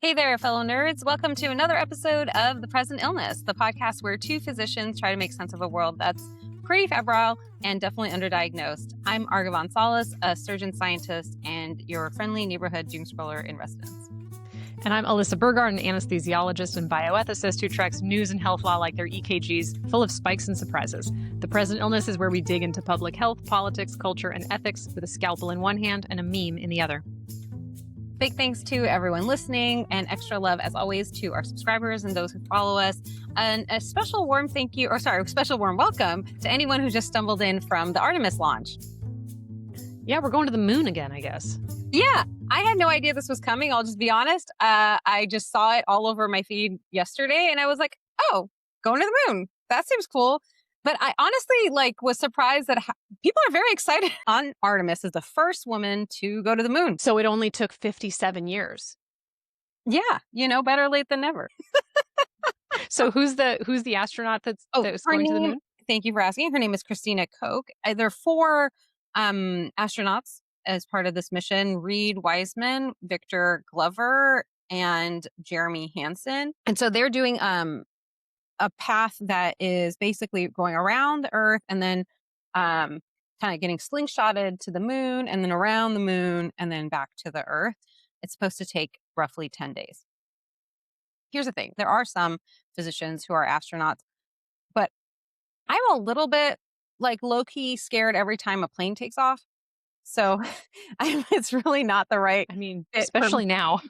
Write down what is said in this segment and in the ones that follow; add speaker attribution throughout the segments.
Speaker 1: Hey there, fellow nerds. Welcome to another episode of The Present Illness, the podcast where two physicians try to make sense of a world that's pretty febrile and definitely underdiagnosed. I'm Argavon Salas, a surgeon scientist and your friendly neighborhood doomscroller in residence.
Speaker 2: And I'm Alyssa Burgard, an anesthesiologist and bioethicist who tracks news and health law like their EKGs, full of spikes and surprises. The Present Illness is where we dig into public health, politics, culture, and ethics with a scalpel in one hand and a meme in the other.
Speaker 1: Big thanks to everyone listening, and extra love, as always, to our subscribers and those who follow us. And a special warm special warm welcome to anyone who just stumbled in from the Artemis launch.
Speaker 2: Yeah, we're going to the moon again, I guess.
Speaker 1: Yeah, I had no idea this was coming. I'll just be honest. I just saw it all over my feed yesterday, and I was like, oh, going to the moon. That seems cool. But I honestly was surprised that people are very excited. Artemis is the first woman to go to the moon.
Speaker 2: So it only took 57 years.
Speaker 1: Yeah, better late than never.
Speaker 2: So who's the astronaut that was going to the moon?
Speaker 1: Thank you for asking. Her name is Christina Koch. There are four astronauts as part of this mission: Reed Wiseman, Victor Glover, and Jeremy Hansen. And so they're doing a path that is basically going around the Earth and then kind of getting slingshotted to the moon and then around the moon and then back to the Earth. It's supposed to take roughly 10 days. Here's the thing. There are some physicians who are astronauts, but I'm a little bit low-key scared every time a plane takes off. So it's really not the right.
Speaker 2: I mean, especially now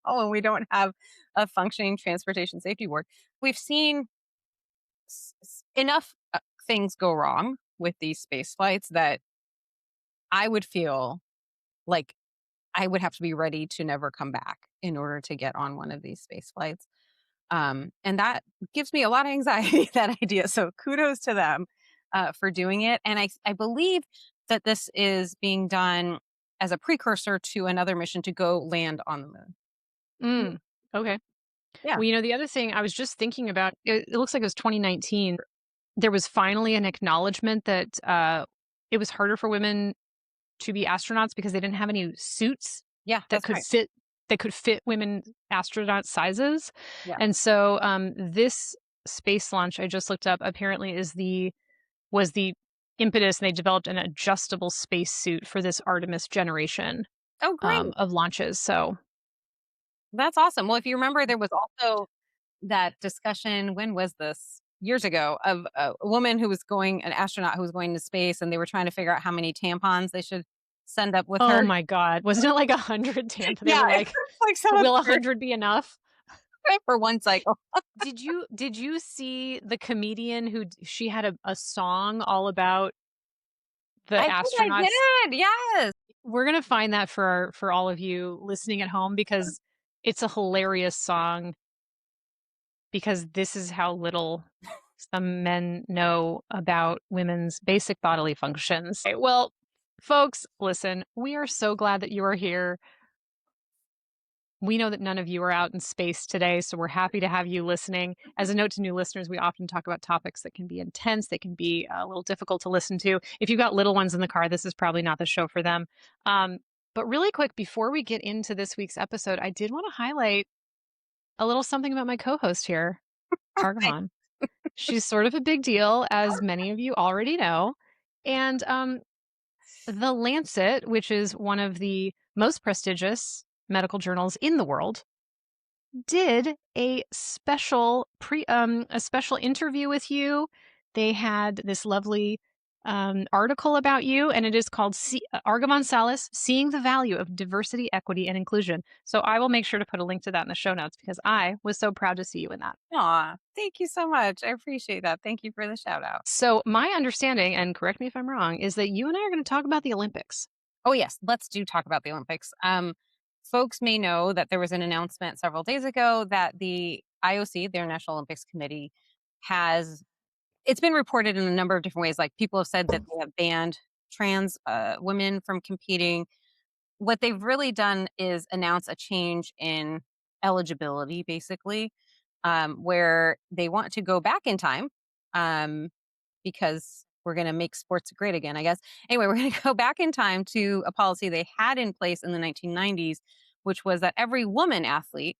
Speaker 1: when we don't have a functioning transportation safety board. We've seen enough things go wrong with these space flights that I would feel like I would have to be ready to never come back in order to get on one of these space flights. And that gives me a lot of anxiety, that idea. So kudos to them for doing it. And I believe that this is being done as a precursor to another mission to go land on the moon.
Speaker 2: Okay.
Speaker 1: Yeah.
Speaker 2: Well, the other thing I was just thinking about, it looks like it was 2019. There was finally an acknowledgement that it was harder for women to be astronauts because they didn't have any suits that could fit women astronaut sizes.
Speaker 1: Yeah.
Speaker 2: And so this space launch I just looked up apparently was the impetus, and they developed an adjustable spacesuit for this Artemis generation of launches. So
Speaker 1: that's awesome. Well, if you remember, there was also that discussion, when was this? Years ago, of a woman an astronaut who was going to space, and they were trying to figure out how many tampons they should send up with her.
Speaker 2: Oh my God. Wasn't it like 100 tampons? They were like will 100 be enough?
Speaker 1: For one cycle.
Speaker 2: Did you see the comedian she had a song all about the astronauts?
Speaker 1: I did, yes.
Speaker 2: We're gonna find that for all of you listening at home, because it's a hilarious song, because this is how little some men know about women's basic bodily functions. Well, folks, listen, we are so glad that you are here. We know that none of you are out in space today, so we're happy to have you listening. As a note to new listeners, we often talk about topics that can be intense, they can be a little difficult to listen to. If you've got little ones in the car, this is probably not the show for them. But really quick, before we get into this week's episode, I did want to highlight a little something about my co-host here, Argavon. She's sort of a big deal, as many of you already know. And The Lancet, which is one of the most prestigious medical journals in the world, did a special interview with you. They had this lovely article about you, and it is called Argavon Salas, Seeing the Value of Diversity, Equity, and Inclusion. So I will make sure to put a link to that in the show notes, because I was so proud to see you in that.
Speaker 1: Aw, thank you so much. I appreciate that. Thank you for the shout out.
Speaker 2: So my understanding, and correct me if I'm wrong, is that you and I are going to talk about the Olympics.
Speaker 1: Oh yes, let's talk about the Olympics. Folks may know that there was an announcement several days ago that the IOC, the International Olympics Committee, it's been reported in a number of different ways. Like, people have said that they have banned trans women from competing. What they've really done is announce a change in eligibility, basically, where they want to go back in time because we're going to make sports great again, I guess. Anyway, we're going to go back in time to a policy they had in place in the 1990s which was that every woman athlete,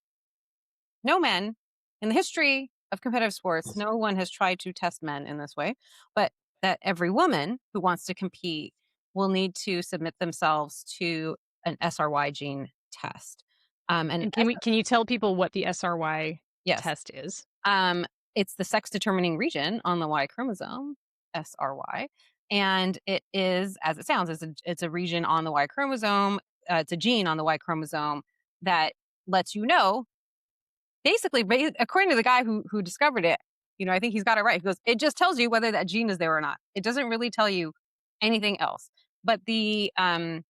Speaker 1: no men, in the history of competitive sports, no one has tried to test men in this way, but that every woman who wants to compete will need to submit themselves to an SRY gene test. And
Speaker 2: And can you tell people what the SRY
Speaker 1: yes,
Speaker 2: test is?
Speaker 1: um, it's the sex determining region on the Y chromosome, SRY, and it is, as it sounds, it's a region on the Y chromosome. It's a gene on the Y chromosome that lets you know. Basically, according to the guy who discovered it, I think he's got it right. He goes, it just tells you whether that gene is there or not. It doesn't really tell you anything else. But the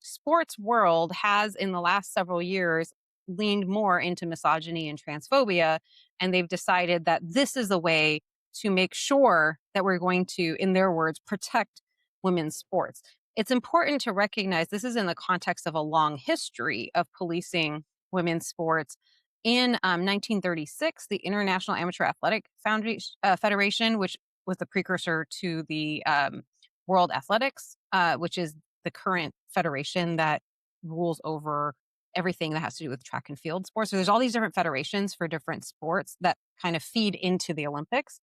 Speaker 1: sports world has, in the last several years, leaned more into misogyny and transphobia, and they've decided that this is a way to make sure that we're going to, in their words, protect women's sports. It's important to recognize this is in the context of a long history of policing women's sports. In 1936, the International Amateur Athletic Federation, which was the precursor to the World Athletics, which is the current federation that rules over everything that has to do with track and field sports. So there's all these different federations for different sports that kind of feed into the Olympics.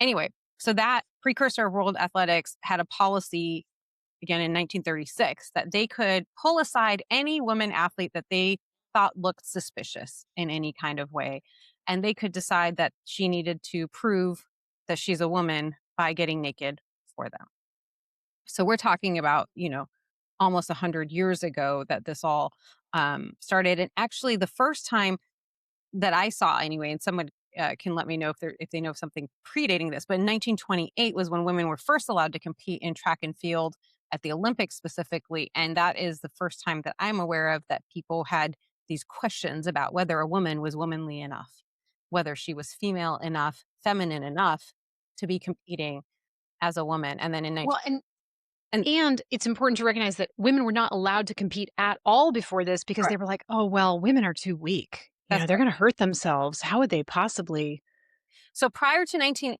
Speaker 1: Anyway, so that precursor of World Athletics had a policy again in 1936 that they could pull aside any woman athlete that they thought looked suspicious in any kind of way. And they could decide that she needed to prove that she's a woman by getting naked for them. So we're talking about, almost 100 years ago that this all started. And actually, the first time that I saw anyway, and someone can let me know if they know of something predating this. But in 1928 was when women were first allowed to compete in track and field at the Olympics specifically, and that is the first time that I'm aware of that people had these questions about whether a woman was womanly enough, whether she was female enough, feminine enough to be competing as a woman. And then in 19
Speaker 2: Well, and
Speaker 1: and
Speaker 2: and it's important to recognize that women were not allowed to compete at all before this because they
Speaker 1: correct,
Speaker 2: were like, "Oh, well, women are too weak.
Speaker 1: that's
Speaker 2: They're
Speaker 1: correct.
Speaker 2: gonna hurt themselves. How would they possibly
Speaker 1: So prior to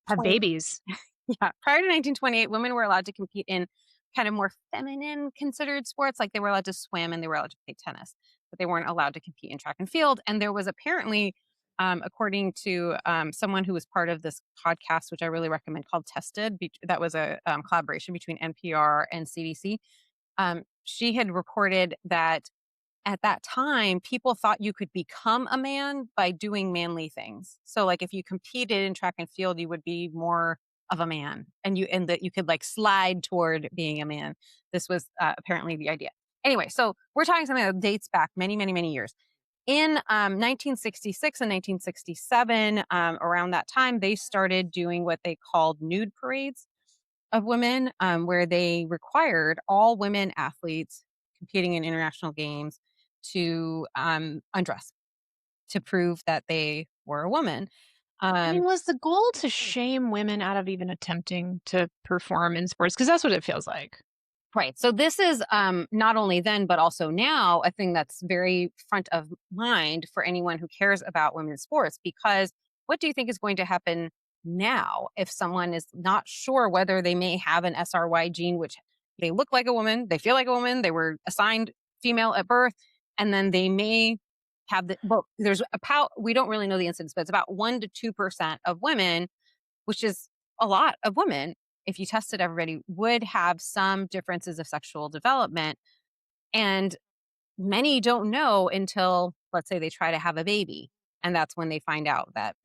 Speaker 2: have
Speaker 1: 1920,
Speaker 2: babies?"
Speaker 1: yeah, prior to 1928, women were allowed to compete in kind of more feminine considered sports. Like they were allowed to swim and they were allowed to play tennis, but they weren't allowed to compete in track and field. And there was apparently, according to someone who was part of this podcast, which I really recommend called Tested, that was a collaboration between NPR and CDC. She had reported that at that time, people thought you could become a man by doing manly things. So, like, if you competed in track and field, you would be more of a man, and that you could like slide toward being a man. This was apparently the idea. Anyway, so we're talking something that dates back many, many, many years. In 1966 and 1967, around that time, they started doing what they called nude parades of women, where they required all women athletes competing in international games to undress to prove that they were a woman.
Speaker 2: I
Speaker 1: Um,
Speaker 2: mean, was the goal to shame women out of even attempting to perform in sports? Because that's what it feels like.
Speaker 1: right. So this is not only then, but also now, a thing that's very front of mind for anyone who cares about women's sports. Because what do you think is going to happen now if someone is not sure whether they may have an SRY gene, which they look like a woman, they feel like a woman, they were assigned female at birth, and then they may have well, there's about, we don't really know the incidence, but it's about 1 to 2% of women, which is a lot of women, if you tested everybody, would have some differences of sexual development. And many don't know until, let's say, they try to have a baby. And that's when they find out that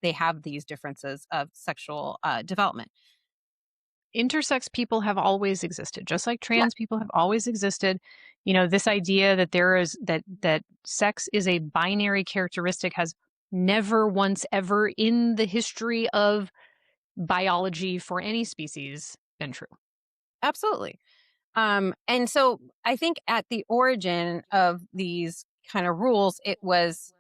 Speaker 1: they have these differences of sexual development.
Speaker 2: Intersex people have always existed, just like
Speaker 1: Yeah,
Speaker 2: trans people have always existed. You know, this idea that there is that sex is a binary characteristic has never once ever in the history of biology for any species been true.
Speaker 1: absolutely. And so I think at the origin of these kind of rules, it was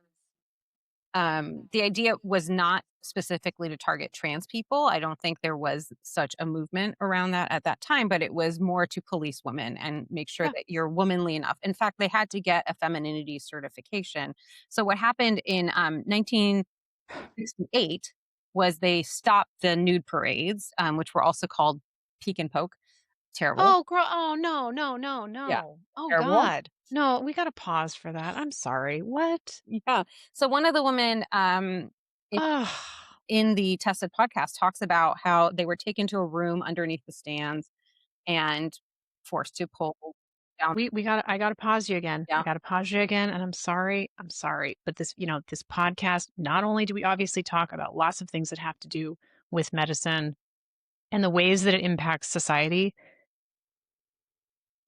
Speaker 1: the idea was not specifically to target trans people. I don't think there was such a movement around that at that time, but it was more to police women and make sure
Speaker 2: Yeah.
Speaker 1: that you're womanly enough. In fact, they had to get a femininity certification. So what happened in 1968 was they stopped the nude parades, which were also called peek and poke. Terrible.
Speaker 2: Oh, girl. Oh, no, no, no,
Speaker 1: Yeah,
Speaker 2: no. Oh,
Speaker 1: terrible.
Speaker 2: God. No, we got to pause for that. I'm sorry. What?
Speaker 1: Yeah. So one of the women,
Speaker 2: Oh,
Speaker 1: in the Tested podcast talks about how they were taken to a room underneath the stands and forced to pull down.
Speaker 2: we got. I got to pause you again. I
Speaker 1: Yeah.
Speaker 2: got to pause you again, and I'm sorry. I'm sorry, but this podcast. Not only do we obviously talk about lots of things that have to do with medicine and the ways that it impacts society,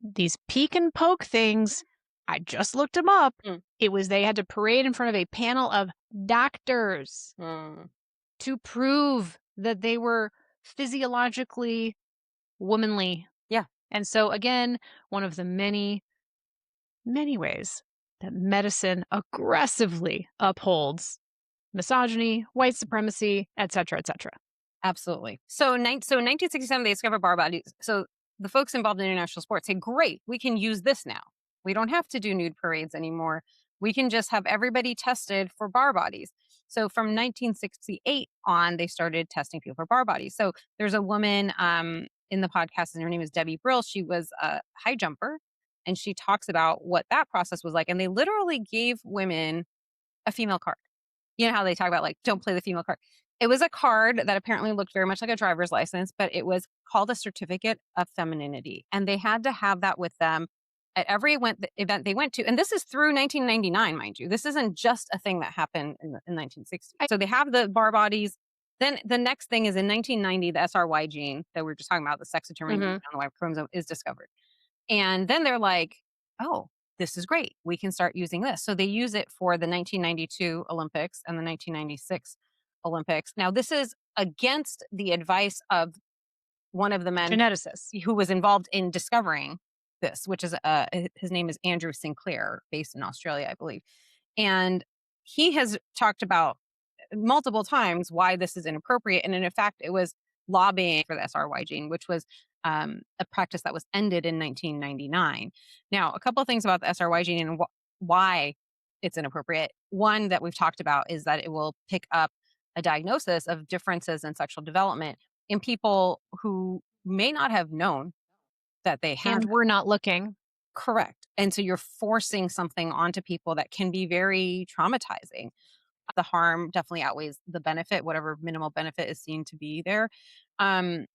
Speaker 2: these peek and poke things, I just looked them up.
Speaker 1: Mm,
Speaker 2: It was they had to parade in front of a panel of doctors
Speaker 1: mm.
Speaker 2: to prove that they were physiologically womanly.
Speaker 1: Yeah,
Speaker 2: And so, again, one of the many, many ways that medicine aggressively upholds misogyny, white supremacy, et cetera, et cetera.
Speaker 1: absolutely. So in 1967, they discovered bar bodies. So the folks involved in international sports say, great, we can use this now. We don't have to do nude parades anymore. We can just have everybody tested for bar bodies. So from 1968 on, they started testing people for bar bodies. So there's a woman in the podcast, and her name is Debbie Brill. She was a high jumper, and she talks about what that process was like. And they literally gave women a female card. You know how they talk about, like, don't play the female card. It was a card that apparently looked very much like a driver's license, but it was called a certificate of femininity, and they had to have that with them at every event they went to, and this is through 1999, mind you. This isn't just a thing that happened in 1960. So they have the bar bodies. Then the next thing is in 1990, the SRY gene that we were just talking about, the sex determining
Speaker 2: Hmm.
Speaker 1: on the Y chromosome, is discovered. And then they're like, "Oh, this is great. We can start using this." So they use it for the 1992 Olympics and the 1996 Olympics. Now, this is against the advice of one of the men
Speaker 2: Geneticists.
Speaker 1: who was involved in discovering this, which is his name is Andrew Sinclair, based in Australia, I believe. And he has talked about multiple times why this is inappropriate. And in fact, it was lobbying for the SRY gene, which was a practice that was ended in 1999. Now, a couple of things about the SRY gene and why it's inappropriate. One that we've talked about is that it will pick up a diagnosis of differences in sexual development in people who may not have known that they have.
Speaker 2: And we're not looking.
Speaker 1: Correct. And so you're forcing something onto people that can be very traumatizing. The harm definitely outweighs the benefit, whatever minimal benefit is seen to be there. Um,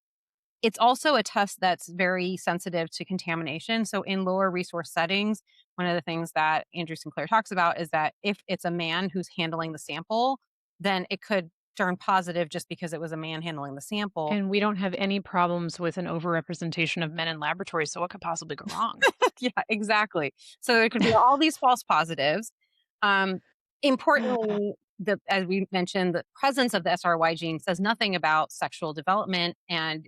Speaker 1: it's also a test that's very sensitive to contamination. So in lower resource settings, one of the things that Andrew Sinclair talks about is that if it's a man who's handling the sample, then it could turn positive just because it was a man handling the sample.
Speaker 2: And we don't have any problems with an overrepresentation of men in laboratories. So what could possibly go wrong?
Speaker 1: Yeah, exactly. So there could be all these false positives. Um, Importantly, as we mentioned, the presence of the SRY gene says nothing about sexual development and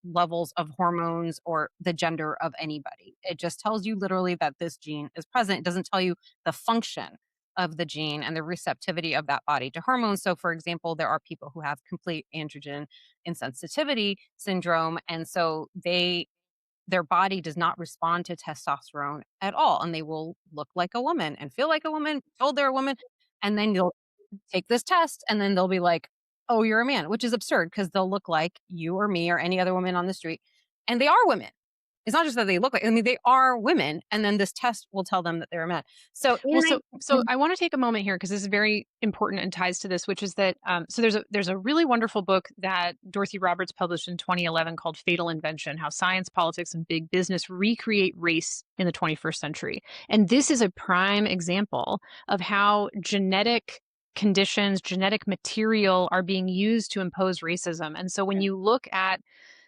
Speaker 1: levels of hormones or the gender of anybody. It just tells you literally that this gene is present. It doesn't tell you the function of the gene and the receptivity of that body to hormones. So, for example, there are people who have complete androgen insensitivity syndrome, and so their body does not respond to testosterone at all, and they will look like a woman and feel like a woman, told they're a woman, and then you'll take this test, and then they'll be like, "Oh, you're a man," which is absurd because 'cause they'll look like you or me or any other woman on the street, and they are women. It's not just that they look like, I mean, they are women, and then this test will tell them that they're a man. So
Speaker 2: Well,
Speaker 1: in
Speaker 2: so I want to take a moment here because this is very important and ties to this, which is that so there's a really wonderful book that Dorothy Roberts published in 2011 called Fatal Invention: How Science, Politics, and Big Business Recreate Race in the 21st Century. And this is a prime example of how genetic conditions, genetic material are being used to impose racism. And so when you look at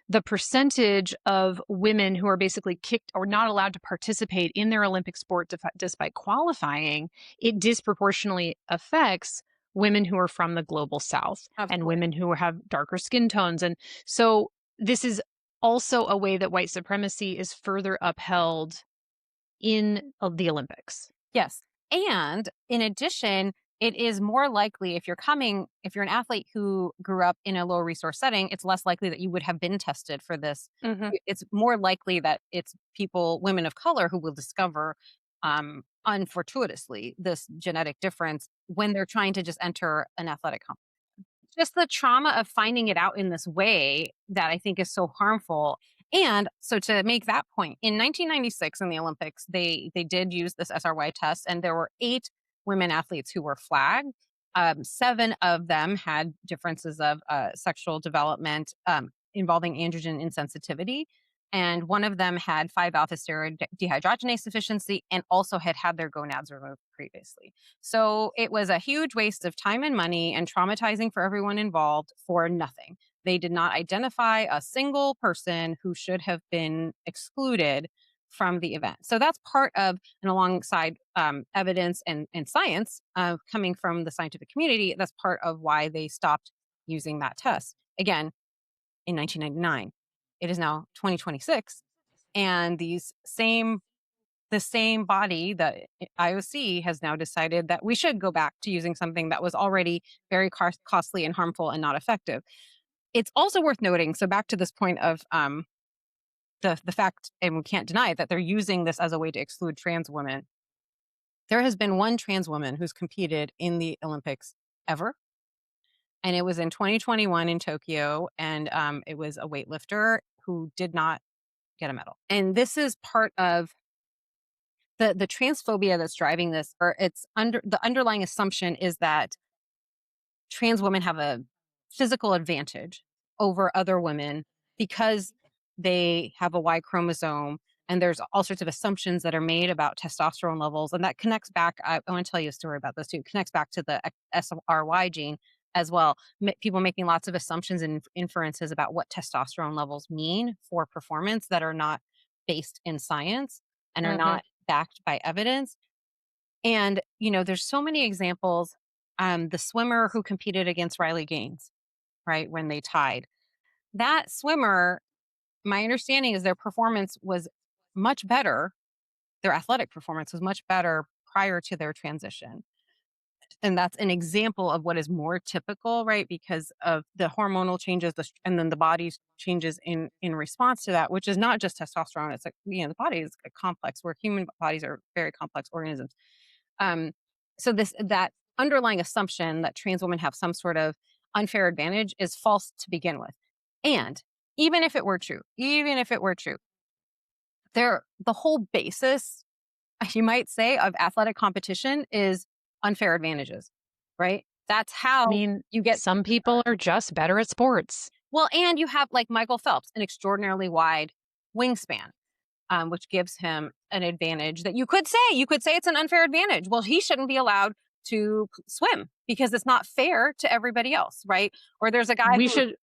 Speaker 2: the percentage of women who are basically kicked or not allowed to participate in their Olympic sport despite qualifying, it disproportionately affects women who are from the global south and
Speaker 1: absolutely.
Speaker 2: women who have darker skin tones. And so this is also a way that white supremacy is further upheld in the Olympics.
Speaker 1: Yes. And in addition, it is more likely if you're an athlete who grew up in a low resource setting, it's less likely that you would have been tested for this.
Speaker 2: Hmm.
Speaker 1: It's more likely that it's women of color who will discover unfortuitously this genetic difference when they're trying to just enter an athletic competition. Just the trauma of finding it out in this way that I think is so harmful. And so to make that point, in 1996 in the Olympics, they did use this SRY test, and there were 8 women athletes who were flagged. 7 of them had differences of sexual development involving androgen insensitivity. And one of them had 5 alpha steroid dehydrogenase deficiency and also had their gonads removed previously. So it was a huge waste of time and money and traumatizing for everyone involved for nothing. They did not identify a single person who should have been excluded from the event. So that's part of, and alongside evidence and science coming from the scientific community, that's part of why they stopped using that test. Again, in 1999. It is now 2026, and the same body, the IOC, has now decided that we should go back to using something that was already very costly and harmful and not effective. It's also worth noting, so back to this point of the fact, and we can't deny it, that they're using this as a way to exclude trans women. There has been one trans woman who's competed in the Olympics ever, and it was in 2021 in Tokyo, and it was a weightlifter who did not get a medal. And this is part of the transphobia that's driving this, or the underlying assumption is that trans women have a physical advantage over other women because they have a Y chromosome. And there's all sorts of assumptions that are made about testosterone levels. And that connects back. I want to tell you a story about this too. It connects back to the SRY gene as well. People making lots of assumptions and inferences about what testosterone levels mean for performance that are not based in science and are
Speaker 2: Mhm.
Speaker 1: not backed by evidence. And, there's so many examples. The swimmer who competed against Riley Gaines, right, when they tied. That swimmer, my understanding is their performance was much better. Their athletic performance was much better prior to their transition. And that's an example of what is more typical, right? Because of the hormonal changes, and then the body's changes in response to that, which is not just testosterone. It's like, the body is a complex. Where human bodies are very complex organisms. Um, so that underlying assumption that trans women have some sort of unfair advantage is false to begin with. And even if it were true, the whole basis, you might say, of athletic competition is unfair advantages, right? That's
Speaker 2: I
Speaker 1: how
Speaker 2: mean,
Speaker 1: you get
Speaker 2: some people are just better at sports.
Speaker 1: well, and you have like Michael Phelps, an extraordinarily wide wingspan, which gives him an advantage that you could say it's an unfair advantage. Well, he shouldn't be allowed to swim because it's not fair to everybody else, right? Or there's a guy
Speaker 2: We
Speaker 1: who
Speaker 2: should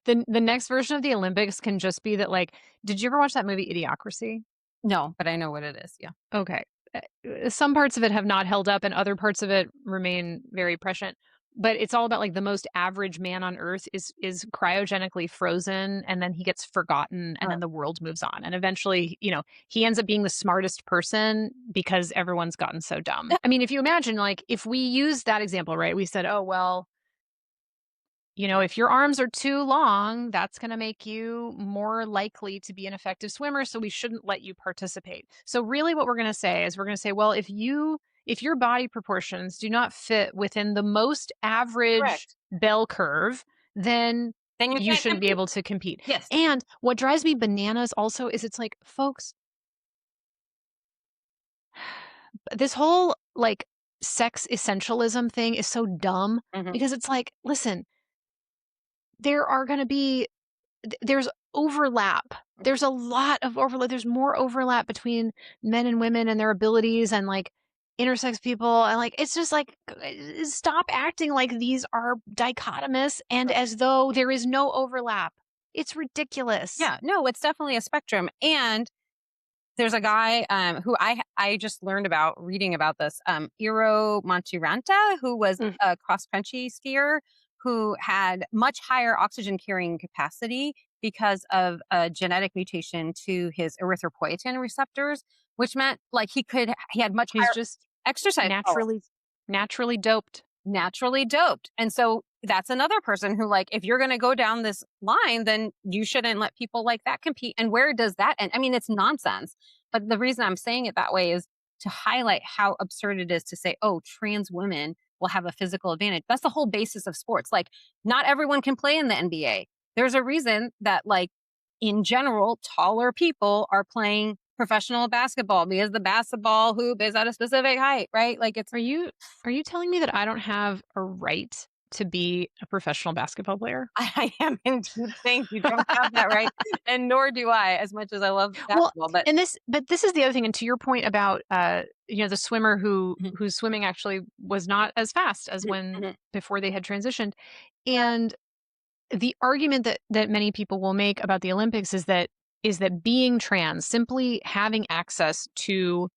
Speaker 2: the next version of the Olympics can just be that, like, did you ever watch that movie Idiocracy?
Speaker 1: no, but I know what it is. Yeah.
Speaker 2: Okay. Some parts of it have not held up and other parts of it remain very prescient. But it's all about, like, the most average man on earth is cryogenically frozen, and then he gets forgotten, and then
Speaker 1: Right.
Speaker 2: the world moves on. And eventually, he ends up being the smartest person because everyone's gotten so dumb. I mean, if you imagine, like, if we use that example, right? We said, "Oh, well, if your arms are too long, that's going to make you more likely to be an effective swimmer, so we shouldn't let you participate." So really what we're going to say is we're going to say, well, if your body proportions do not fit within the most average
Speaker 1: Correct.
Speaker 2: bell curve, then
Speaker 1: Then you
Speaker 2: you
Speaker 1: can't
Speaker 2: shouldn't be
Speaker 1: compete.
Speaker 2: able to compete.
Speaker 1: Yes.
Speaker 2: And what drives me bananas also is it's like, folks, this whole like sex essentialism thing is so dumb
Speaker 1: Hmm.
Speaker 2: because it's like, listen, there are going to be there's overlap. There's a lot of overlap. There's more overlap between men and women and their abilities and like intersex people. And like, it's just like, stop acting like these are dichotomous and as though there is no overlap. It's ridiculous.
Speaker 1: Yeah. No, it's definitely a spectrum. And there's a guy who I just learned about reading about this, Iro Montiranta, who was
Speaker 2: Mm.
Speaker 1: a cross country skier who had much higher oxygen carrying capacity because of a genetic mutation to his erythropoietin receptors, which meant like he had much
Speaker 2: He's
Speaker 1: higher
Speaker 2: just
Speaker 1: exercise tolerance.
Speaker 2: naturally doped.
Speaker 1: Naturally doped. And so that's another person who, like, if you're going to go down this line, then you shouldn't let people like that compete. And where does that end? I mean, it's nonsense. But the reason I'm saying it that way is to highlight how absurd it is to say, oh, trans women will have a physical advantage. That's the whole basis of sports. Like, not everyone can play in the NBA. There's a reason that, like, in general, taller people are playing professional basketball because the basketball hoop is at a specific height, right? Like it's
Speaker 2: Are you telling me that I don't have a right to be a professional basketball player?
Speaker 1: I am indeed saying you don't have that right, and nor do I, as much as I love
Speaker 2: Well,
Speaker 1: basketball, but
Speaker 2: but this is the other thing, and to your point about, the swimmer
Speaker 1: Mhm,
Speaker 2: whose swimming actually was not as fast as
Speaker 1: mhm,
Speaker 2: when
Speaker 1: mhm.
Speaker 2: before they had transitioned, and the argument that many people will make about the Olympics is that being trans, simply having access to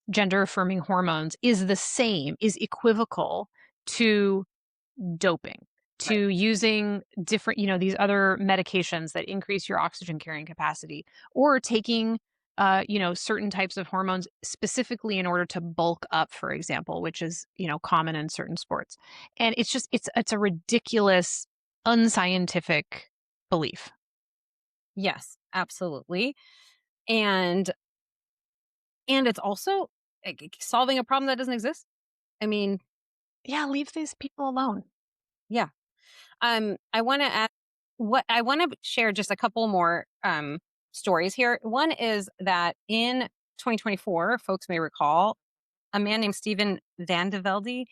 Speaker 2: gender affirming hormones is equivocal to doping,
Speaker 1: Right.
Speaker 2: to using different, these other medications that increase your oxygen carrying capacity, or taking, certain types of hormones specifically in order to bulk up, for example, which is, common in certain sports. And it's a ridiculous, unscientific belief.
Speaker 1: Yes, absolutely, and it's also, solving a problem that doesn't exist. I mean,
Speaker 2: Yeah, leave these people alone.
Speaker 1: yeah. I wanna add what I wanna share just a couple more, stories here. One is that in 2024, folks may recall, a man named Steven Van de Velde,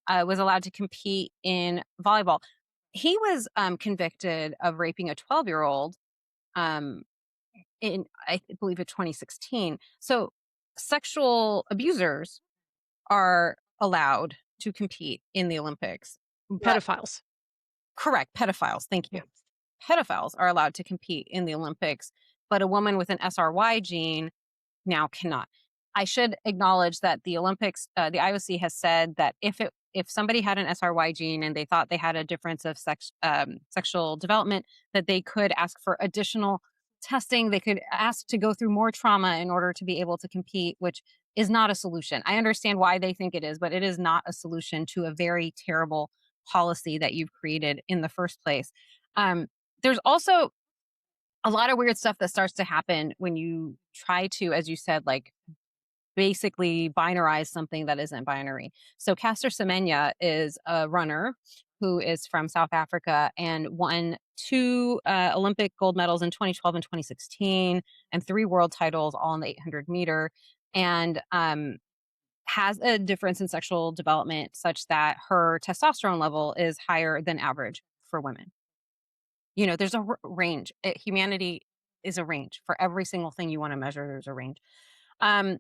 Speaker 1: was allowed to compete in volleyball. He was, convicted of raping a 12-year-old, um, in, I believe, in 2016. So, sexual abusers are allowed to compete in the Olympics, but
Speaker 2: Pedophiles.
Speaker 1: correct, pedophiles, thank you.
Speaker 2: Yeah.
Speaker 1: Pedophiles are allowed to compete in the Olympics, but a woman with an SRY gene now cannot. I should acknowledge that the Olympics, the IOC has said that if somebody had an SRY gene and they thought they had a difference of sexual development, that they could ask for additional testing. They could ask to go through more trauma in order to be able to compete, which is not a solution. I understand why they think it is, but it is not a solution to a very terrible policy that you've created in the first place. Um, there's also a lot of weird stuff that starts to happen when you try to, as you said, like basically binarize something that isn't binary. So Caster Semenya is a runner who is from South Africa and won two Olympic gold medals in 2012 and 2016, and three world titles, all in the 800-meter, and has a difference in sexual development such that her testosterone level is higher than average for women. There's a range. Humanity is a range for every single thing you want to measure. There's a range. Um,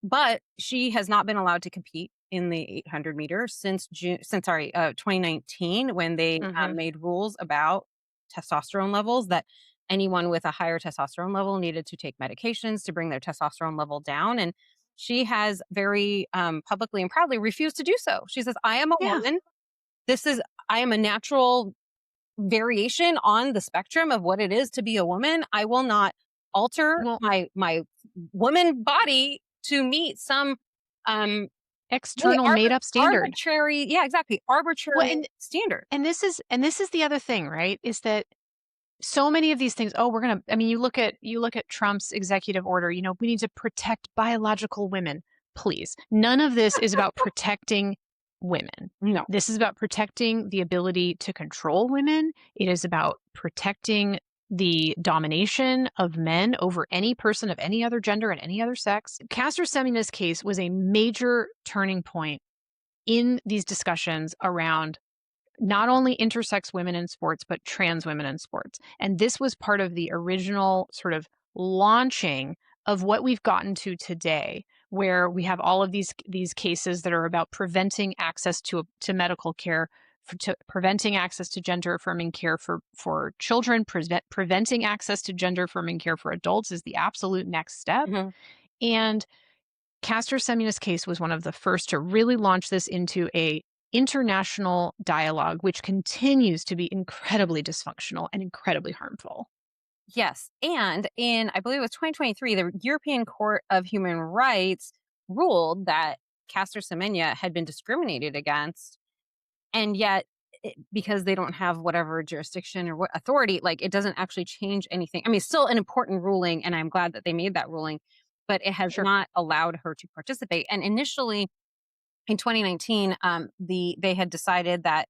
Speaker 1: but she has not been allowed to compete in the 800 meters since 2019, when they
Speaker 2: Hmm.
Speaker 1: made rules about testosterone levels, that anyone with a higher testosterone level needed to take medications to bring their testosterone level down. And she has very publicly and proudly refused to do so. She says, "I am a
Speaker 2: Yeah.
Speaker 1: woman. This is I am a natural variation on the spectrum of what it is to be a woman. I will not alter
Speaker 2: Well,
Speaker 1: my woman body to meet some um really
Speaker 2: external made up standard.
Speaker 1: arbitrary, yeah, exactly,
Speaker 2: Well,
Speaker 1: arbitrary standard."
Speaker 2: and this is the other thing, right? Is that so many of these things, oh, we're gonna, I mean, you look at Trump's executive order, we need to protect biological women. Please. None of this is about protecting women.
Speaker 1: No.
Speaker 2: This is about protecting the ability to control women. It is about protecting the domination of men over any person of any other gender and any other sex. Caster Semina's case was a major turning point in these discussions around not only intersex women in sports, but trans women in sports. And this was part of the original sort of launching of what we've gotten to today, where we have all of these cases that are about preventing access to medical care, to preventing access to gender affirming care for children, preventing access to gender affirming care for adults is the absolute next step.
Speaker 1: Mhm.
Speaker 2: And Castor Semina's case was one of the first to really launch this into a international dialogue, which continues to be incredibly dysfunctional and incredibly harmful.
Speaker 1: Yes, and in, I believe it was 2023, the European Court of Human Rights ruled that Caster Semenya had been discriminated against. And yet, because they don't have whatever jurisdiction or what authority, like, it doesn't actually change anything. I mean, it's still an important ruling, and I'm glad that they made that ruling, but it has
Speaker 2: Sure.
Speaker 1: not allowed her to participate. And initially in 2019, they had decided that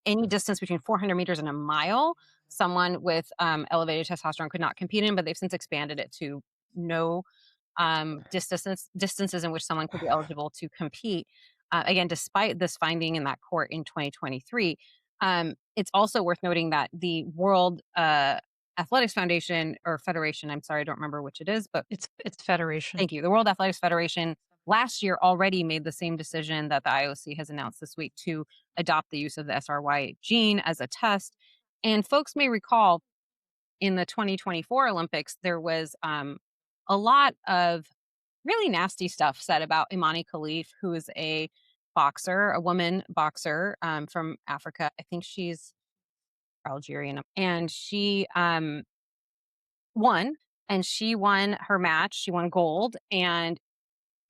Speaker 1: any distance between 400 meters and a mile someone with elevated testosterone could not compete in, but they've since expanded it to no distances in which someone could be eligible to compete. Again, despite this finding in that court in 2023, it's also worth noting that the World Athletics Foundation or Federation, I'm sorry, I don't remember which it is, but
Speaker 2: It's federation.
Speaker 1: thank you. The World Athletics Federation last year already made the same decision that the IOC has announced this week to adopt the use of the SRY gene as a test. And folks may recall in the 2024 Olympics, there was a lot of really nasty stuff said about Imani Khalif, who is a boxer, a woman boxer from Africa. I think she's Algerian. And she won, and she won her match. She won gold. And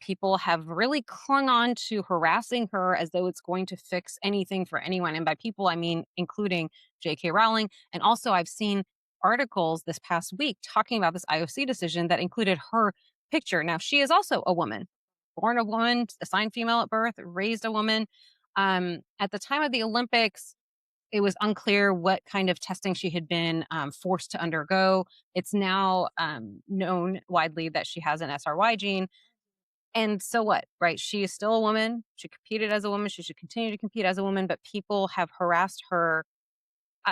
Speaker 1: people have really clung on to harassing her as though it's going to fix anything for anyone. And by people, I mean including J.K. Rowling. And also, I've seen articles this past week talking about this IOC decision that included her picture. Now, she is also a woman, born a woman, assigned female at birth, raised a woman. At the time of the Olympics, it was unclear what kind of testing she had been forced to undergo. It's now known widely that she has an SRY gene, and so what, right? She is still a woman. She competed as a woman. She should continue to compete as a woman, but people have harassed her.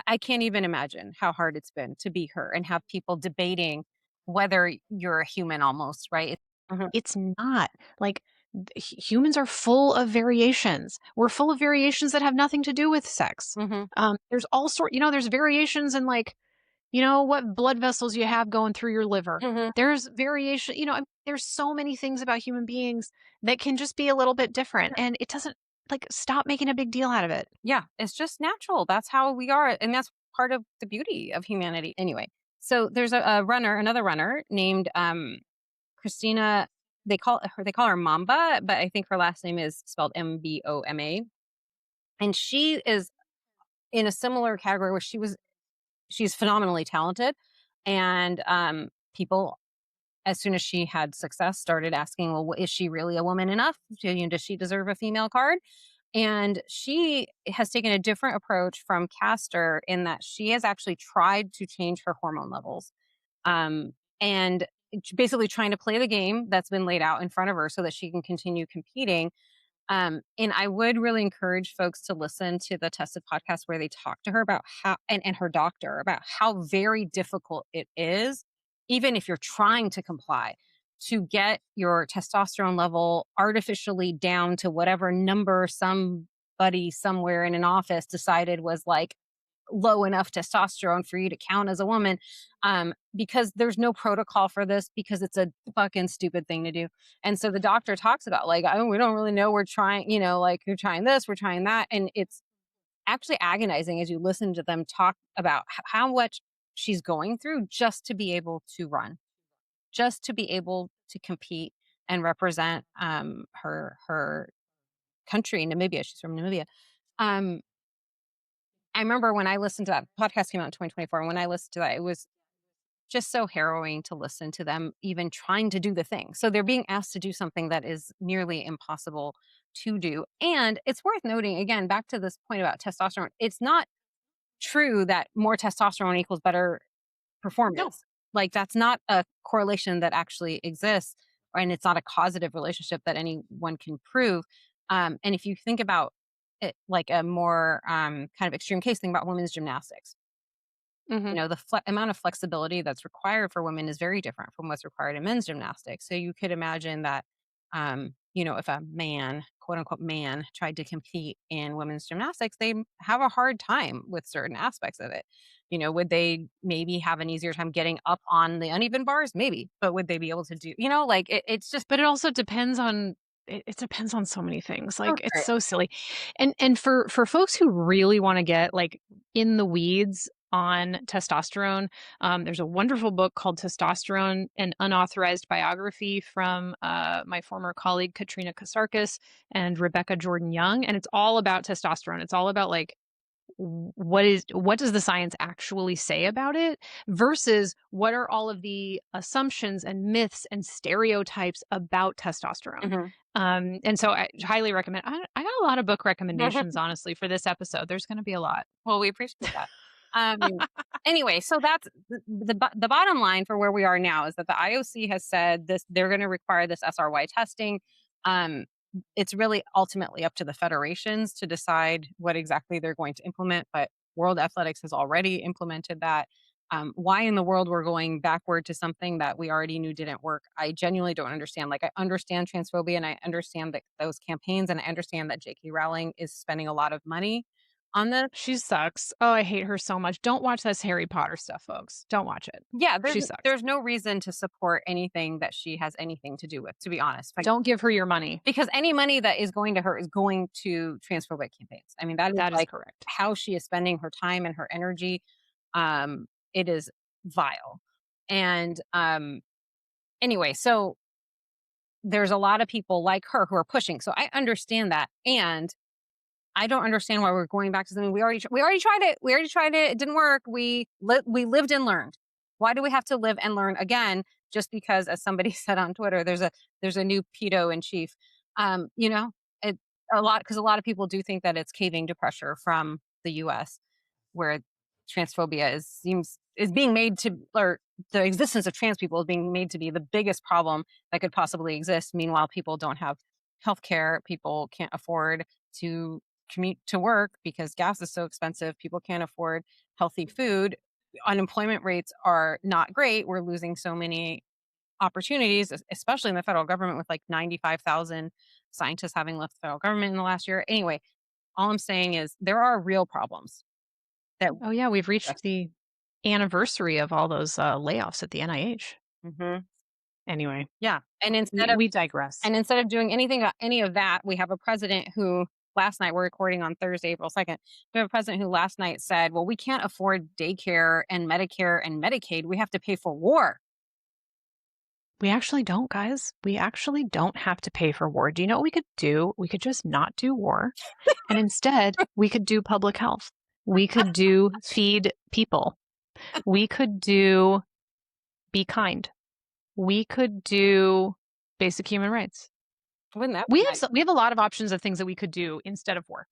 Speaker 1: I can't even imagine how hard it's been to be her and have people debating whether you're a human almost, right? Mhm,
Speaker 2: It's not. Like, humans are full of variations. We're full of variations that have nothing to do with sex.
Speaker 1: mhm,
Speaker 2: There's all sort there's variations in, like, what blood vessels you have going through your liver.
Speaker 1: mhm.
Speaker 2: There's variation, there's so many things about human beings that can just be a little bit different, and it doesn't, like, stop making a big deal out of it.
Speaker 1: Yeah, it's just natural. That's how we are. And that's part of the beauty of humanity. Anyway, so there's a runner, another runner named Christina. They call her Mamba, but I think her last name is spelled Mboma. And she is in a similar category where she's phenomenally talented. And people, as soon as she had success, started asking, well, is she really a woman enough? Does she deserve a female card? And she has taken a different approach from Castor in that she has actually tried to change her hormone levels. And basically trying to play the game that's been laid out in front of her so that she can continue competing. And I would really encourage folks to listen to the Tested podcast where they talk to her about how, and her doctor about how very difficult it is, even if you're trying to comply, to get your testosterone level artificially down to whatever number somebody somewhere in an office decided was like low enough testosterone for you to count as a woman, because there's no protocol for this because it's a fucking stupid thing to do. And so the doctor talks about like, oh, we don't really know, we're trying, like you're trying this, we're trying that, and it's actually agonizing as you listen to them talk about how much she's going through just to be able to run, just to be able to compete and represent her country, Namibia. She's from Namibia. um I remember when I listened to that podcast, came out in 2024, and when I listened to that, it was just so harrowing to listen to them even trying to do the thing. So they're being asked to do something that is nearly impossible to do. And it's worth noting, again, back to this point about testosterone, it's not true that more testosterone equals better
Speaker 2: No.
Speaker 1: performance. Like, that's not a correlation that actually exists, and it's not a causative relationship that anyone can prove. And if you think about it like a more kind of extreme case, think about women's gymnastics.
Speaker 2: Mhm.
Speaker 1: The amount of flexibility that's required for women is very different from what's required in men's gymnastics. So you could imagine that, if a man, quote unquote man, tried to compete in women's gymnastics, they have a hard time with certain aspects of it. Would they maybe have an easier time getting up on the uneven bars? Maybe, but would they be able to do, like it's just
Speaker 2: But it also depends on it depends on so many things.
Speaker 1: so
Speaker 2: Like, it's
Speaker 1: true.
Speaker 2: so silly. And for folks who really wanna get, like, in the weeds on testosterone, there's a wonderful book called Testosterone: An Unauthorized Biography from, my former colleague Katrina Kasarkis and Rebecca Jordan Young, and it's all about testosterone. It's all about, like, what does the science actually say about it versus what are all of the assumptions and myths and stereotypes about testosterone.
Speaker 1: Mhm.
Speaker 2: And so I highly recommend. I got a lot of book recommendations, honestly, for this episode. There's going to be a lot.
Speaker 1: Well, we appreciate that. Um, anyway, so that's the bottom line for where we are now is that the IOC has said this they're going to require this SRY testing. Um, it's really ultimately up to the federations to decide what exactly they're going to implement, but World Athletics has already implemented that. Why in the world we're going backward to something that we already knew didn't work? I genuinely don't understand. Like, I understand transphobia and I understand that those campaigns, and I understand that J.K. Rowling is spending a lot of money on this.
Speaker 2: She sucks. Oh, I hate her so much. Don't watch this Harry Potter stuff, folks. Don't watch it.
Speaker 1: Yeah,
Speaker 2: She sucks.
Speaker 1: there's no reason to support anything that she has anything to do with, to be honest. Like,
Speaker 2: Don't give her your money.
Speaker 1: because any money that is going to her is going to transphobic campaigns. I mean, that is
Speaker 2: That is
Speaker 1: like
Speaker 2: correct.
Speaker 1: how she is spending her time and her energy. It is vile. And anyway, so there's a lot of people like her who are pushing. So I understand that. And I don't understand why we're going back to something we already tried it. We already tried it. It didn't work. We lived and learned. Why do we have to live and learn again just because, as somebody said on Twitter, there's a new pedo in chief. You know, it a lot because a lot of people do think that it's caving to pressure from the US, where transphobia is being made to, or the existence of trans people is being made to be the biggest problem that could possibly exist. Meanwhile, people don't have health care, people can't afford to commute to work because gas is so expensive, people can't afford healthy food. Unemployment rates are not great. We're losing so many opportunities, especially in the federal government, with like 95,000 scientists having left the federal government in the last year. Anyway, all I'm saying is there are real problems that
Speaker 2: Oh, yeah, we've reached the anniversary of all those, layoffs at the NIH.
Speaker 1: Mhm.
Speaker 2: Anyway,
Speaker 1: Yeah, and
Speaker 2: we digress.
Speaker 1: instead of doing any of that, we have a president who last night, we're recording on Thursday, April 2nd. We have a president who last night said, "Well, we can't afford daycare and Medicare and Medicaid. We have to pay for war."
Speaker 2: We actually don't, guys. We actually don't have to pay for war. Do you know what we could do? We could just not do war, and instead, we could do public health. We could do feed people. We could do be kind. We could do basic human rights.
Speaker 1: Wouldn't that be nice?
Speaker 2: We have a lot of options of things that we could do instead of war.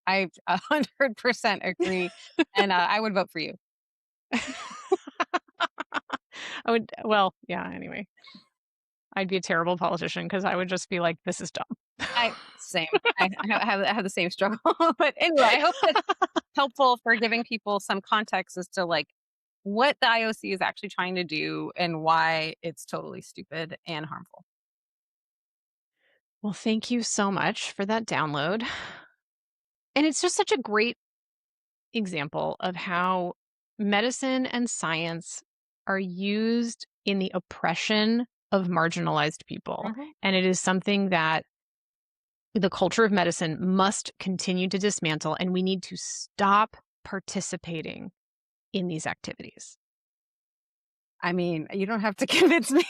Speaker 1: I 100% agree, and I would vote for you.
Speaker 2: I would well, yeah, anyway. I'd be a terrible politician because I would just be like, "This is dumb."
Speaker 1: I same. I have the same struggle, but anyway, I hope that's helpful for giving people some context as to like what the IOC is actually trying to do and why it's totally stupid and harmful.
Speaker 2: Well, thank you so much for that download. And it's just such a great example of how medicine and science are used in the oppression of marginalized people.
Speaker 1: Mhm.
Speaker 2: And it is something that the culture of medicine must continue to dismantle, and we need to stop participating in these activities.
Speaker 1: I mean, you don't have to convince me.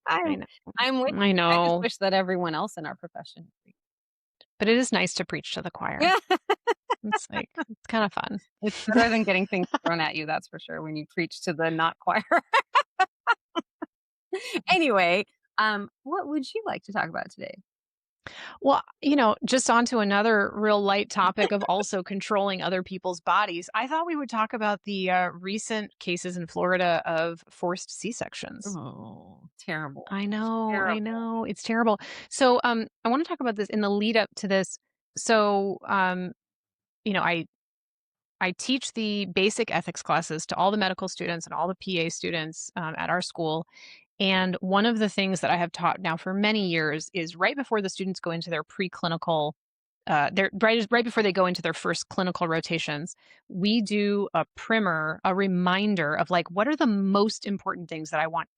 Speaker 2: I
Speaker 1: I'm
Speaker 2: know.
Speaker 1: I'm with
Speaker 2: I
Speaker 1: you. I just
Speaker 2: know.
Speaker 1: wish that everyone else in our profession agreed.
Speaker 2: But it is nice to preach to the choir.
Speaker 1: Yeah.
Speaker 2: It's like, it's kind of fun.
Speaker 1: It's better than getting things thrown at you, that's for sure, when you preach to the not choir. Anyway, what would you like to talk about today?
Speaker 2: Well, just on to another real light topic of also controlling other people's bodies. I thought we would talk about the recent cases in Florida of forced C-sections.
Speaker 1: Oh, terrible.
Speaker 2: I
Speaker 1: Terrible.
Speaker 2: know, it's terrible. So, I want to talk about this in the lead up to this. So, you know, I I teach the basic ethics classes to all the medical students and all the PA students at our school. And one of the things that I have taught now for many years is right before the students go into their preclinical, they're right before they go into their first clinical rotations, we do a primer, a reminder of like what are the most important things that I want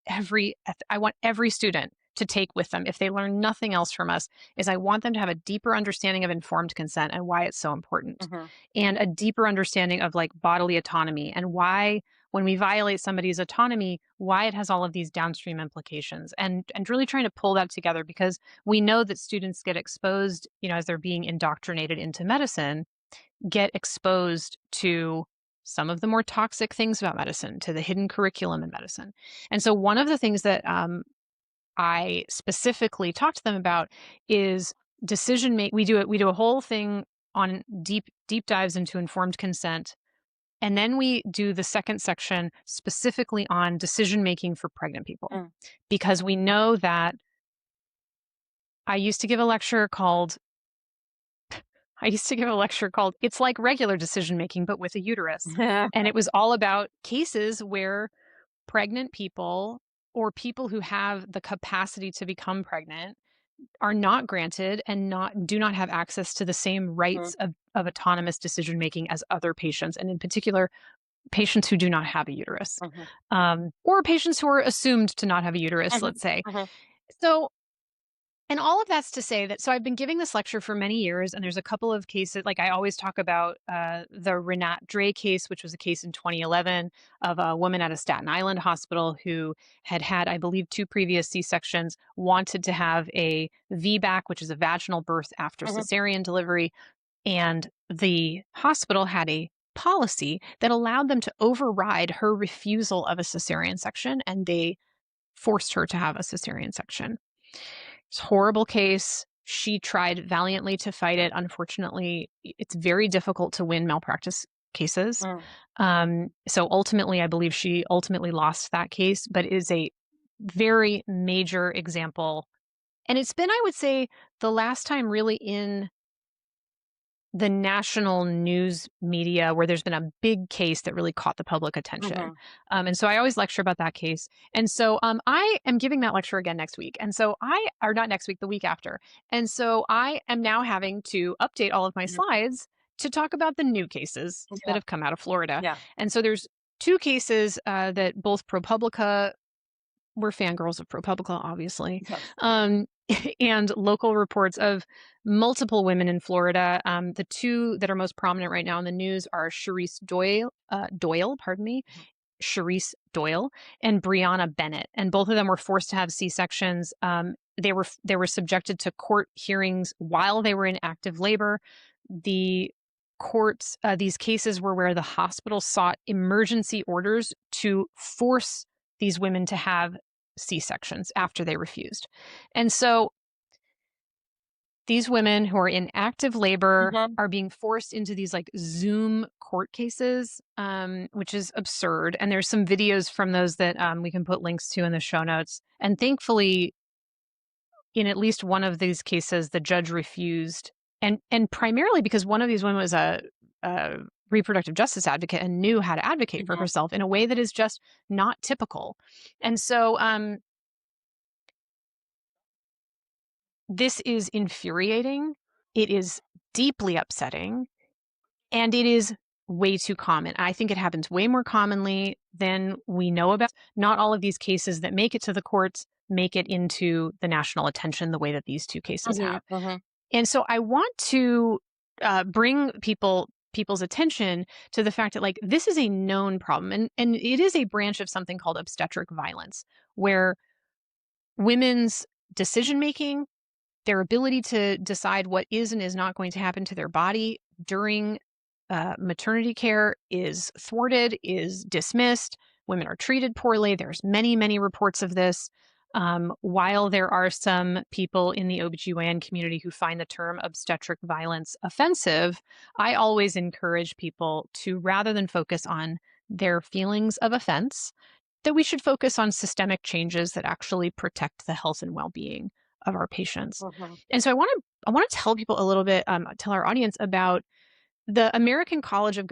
Speaker 2: every student to take with them if they learn nothing else from us is I want them to have a deeper understanding of informed consent and why it's so important
Speaker 1: Mhm.
Speaker 2: and a deeper understanding of like bodily autonomy and why when we violate somebody's autonomy why it has all of these downstream implications and really trying to pull that together because we know that students get exposed as they're being indoctrinated into medicine get exposed to some of the more toxic things about medicine to the hidden curriculum in medicine and so one of the things that I specifically talk to them about is decision make we do a whole thing on deep dives into informed consent And then we do the second section specifically on decision making for pregnant people,
Speaker 1: Mm.
Speaker 2: because we know that I used to give a lecture called It's Like Regular Decision Making, but with a Uterus. And it was all about cases where pregnant people or people who have the capacity to become pregnant are not granted and do not have access to the same
Speaker 1: Mhm,
Speaker 2: rights of autonomous decision making as other patients, and in particular, patients who do not have a uterus,
Speaker 1: mhm,
Speaker 2: or patients who are assumed to not have a uterus,
Speaker 1: mhm,
Speaker 2: let's say.
Speaker 1: mhm,
Speaker 2: So, and all of that's to say that, so I've been giving this lecture for many years, and there's a couple of cases. Like I always talk about the Renat Dre case, which was a case in 2011 of a woman at a Staten Island hospital who had, I believe, two previous C-sections, wanted to have a VBAC, which is a vaginal birth after
Speaker 1: mhm,
Speaker 2: cesarean delivery, and the hospital had a policy that allowed them to override her refusal of a cesarean section, and they forced her to have a cesarean section. It's a horrible case. She tried valiantly to fight it. Unfortunately, it's very difficult to win malpractice cases.
Speaker 1: mm,
Speaker 2: So ultimately, I believe she ultimately lost that case, but it is a very major example. And it's been, I would say, the last time really in the national news media where there's been a big case that really caught the public attention.
Speaker 1: mhm.
Speaker 2: And so I always lecture about that case. And so I am giving that lecture again next week. And so or not next week, the week after. And so I am now having to update all of my
Speaker 1: Mhm.
Speaker 2: slides to talk about the new cases that
Speaker 1: Yeah,
Speaker 2: have come out of Florida.
Speaker 1: yeah.
Speaker 2: And so there's two cases that both ProPublica, we're fangirls of ProPublica, obviously,
Speaker 1: Yes.
Speaker 2: um, and local reports of multiple women in Florida. The two that are most prominent right now in the news are Doyle, pardon me,
Speaker 1: Mhm,
Speaker 2: Sharice Doyle, and Brianna Bennett, and both of them were forced to have C-sections. They were subjected to court hearings while they were in active labor. The courts, these cases were where the hospital sought emergency orders to force these women to have C-sections after they refused. And so these women who are in active labor
Speaker 1: mhm.
Speaker 2: are being forced into these like Zoom court cases, which is absurd. And there's some videos from those that we can put links to in the show notes. And thankfully, in at least one of these cases, the judge refused, and primarily because one of these women was a reproductive justice advocate and knew how to advocate for
Speaker 1: Mhm,
Speaker 2: herself in a way that is just not typical. And so this is infuriating. It is deeply upsetting. And it is way too common. I think it happens way more commonly than we know about. Not all of these cases that make it to the courts make it into the national attention the way that these two cases
Speaker 1: mhm,
Speaker 2: have.
Speaker 1: mhm,
Speaker 2: And so I want to bring people's attention to the fact that like this is a known problem, and it is a branch of something called obstetric violence, where women's decision making, their ability to decide what is and is not going to happen to their body during maternity care is thwarted, is dismissed. Women are treated poorly. There's many, many reports of this. While there are some people in the OBGYN community who find the term obstetric violence offensive, I always encourage people to, rather than focus on their feelings of offense, that we should focus on systemic changes that actually protect the health and well-being of our patients.
Speaker 1: mhm,
Speaker 2: And so I want to tell people a little bit, tell our audience about the American College of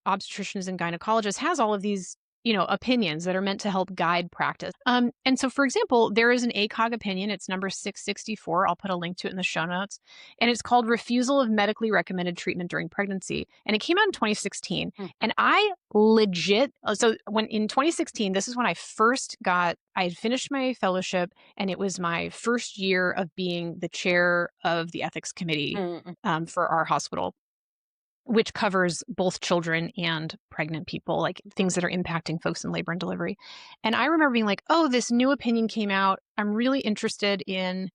Speaker 2: Obstetricians and Gynecologists has all of these, opinions that are meant to help guide practice. And so, for example, there is an ACOG opinion. It's number 664. I'll put a link to it in the show notes. And it's called Refusal of Medically Recommended Treatment During Pregnancy. And it came out in 2016.
Speaker 1: mhm,
Speaker 2: And I legit, so when in 2016, this is when I had finished my fellowship, and it was my first year of being the chair of the ethics committee
Speaker 1: mhm,
Speaker 2: for our hospital, which covers both children and pregnant people, like things that are impacting folks in labor and delivery. And I remember being like, oh, this new opinion came out. I'm really interested in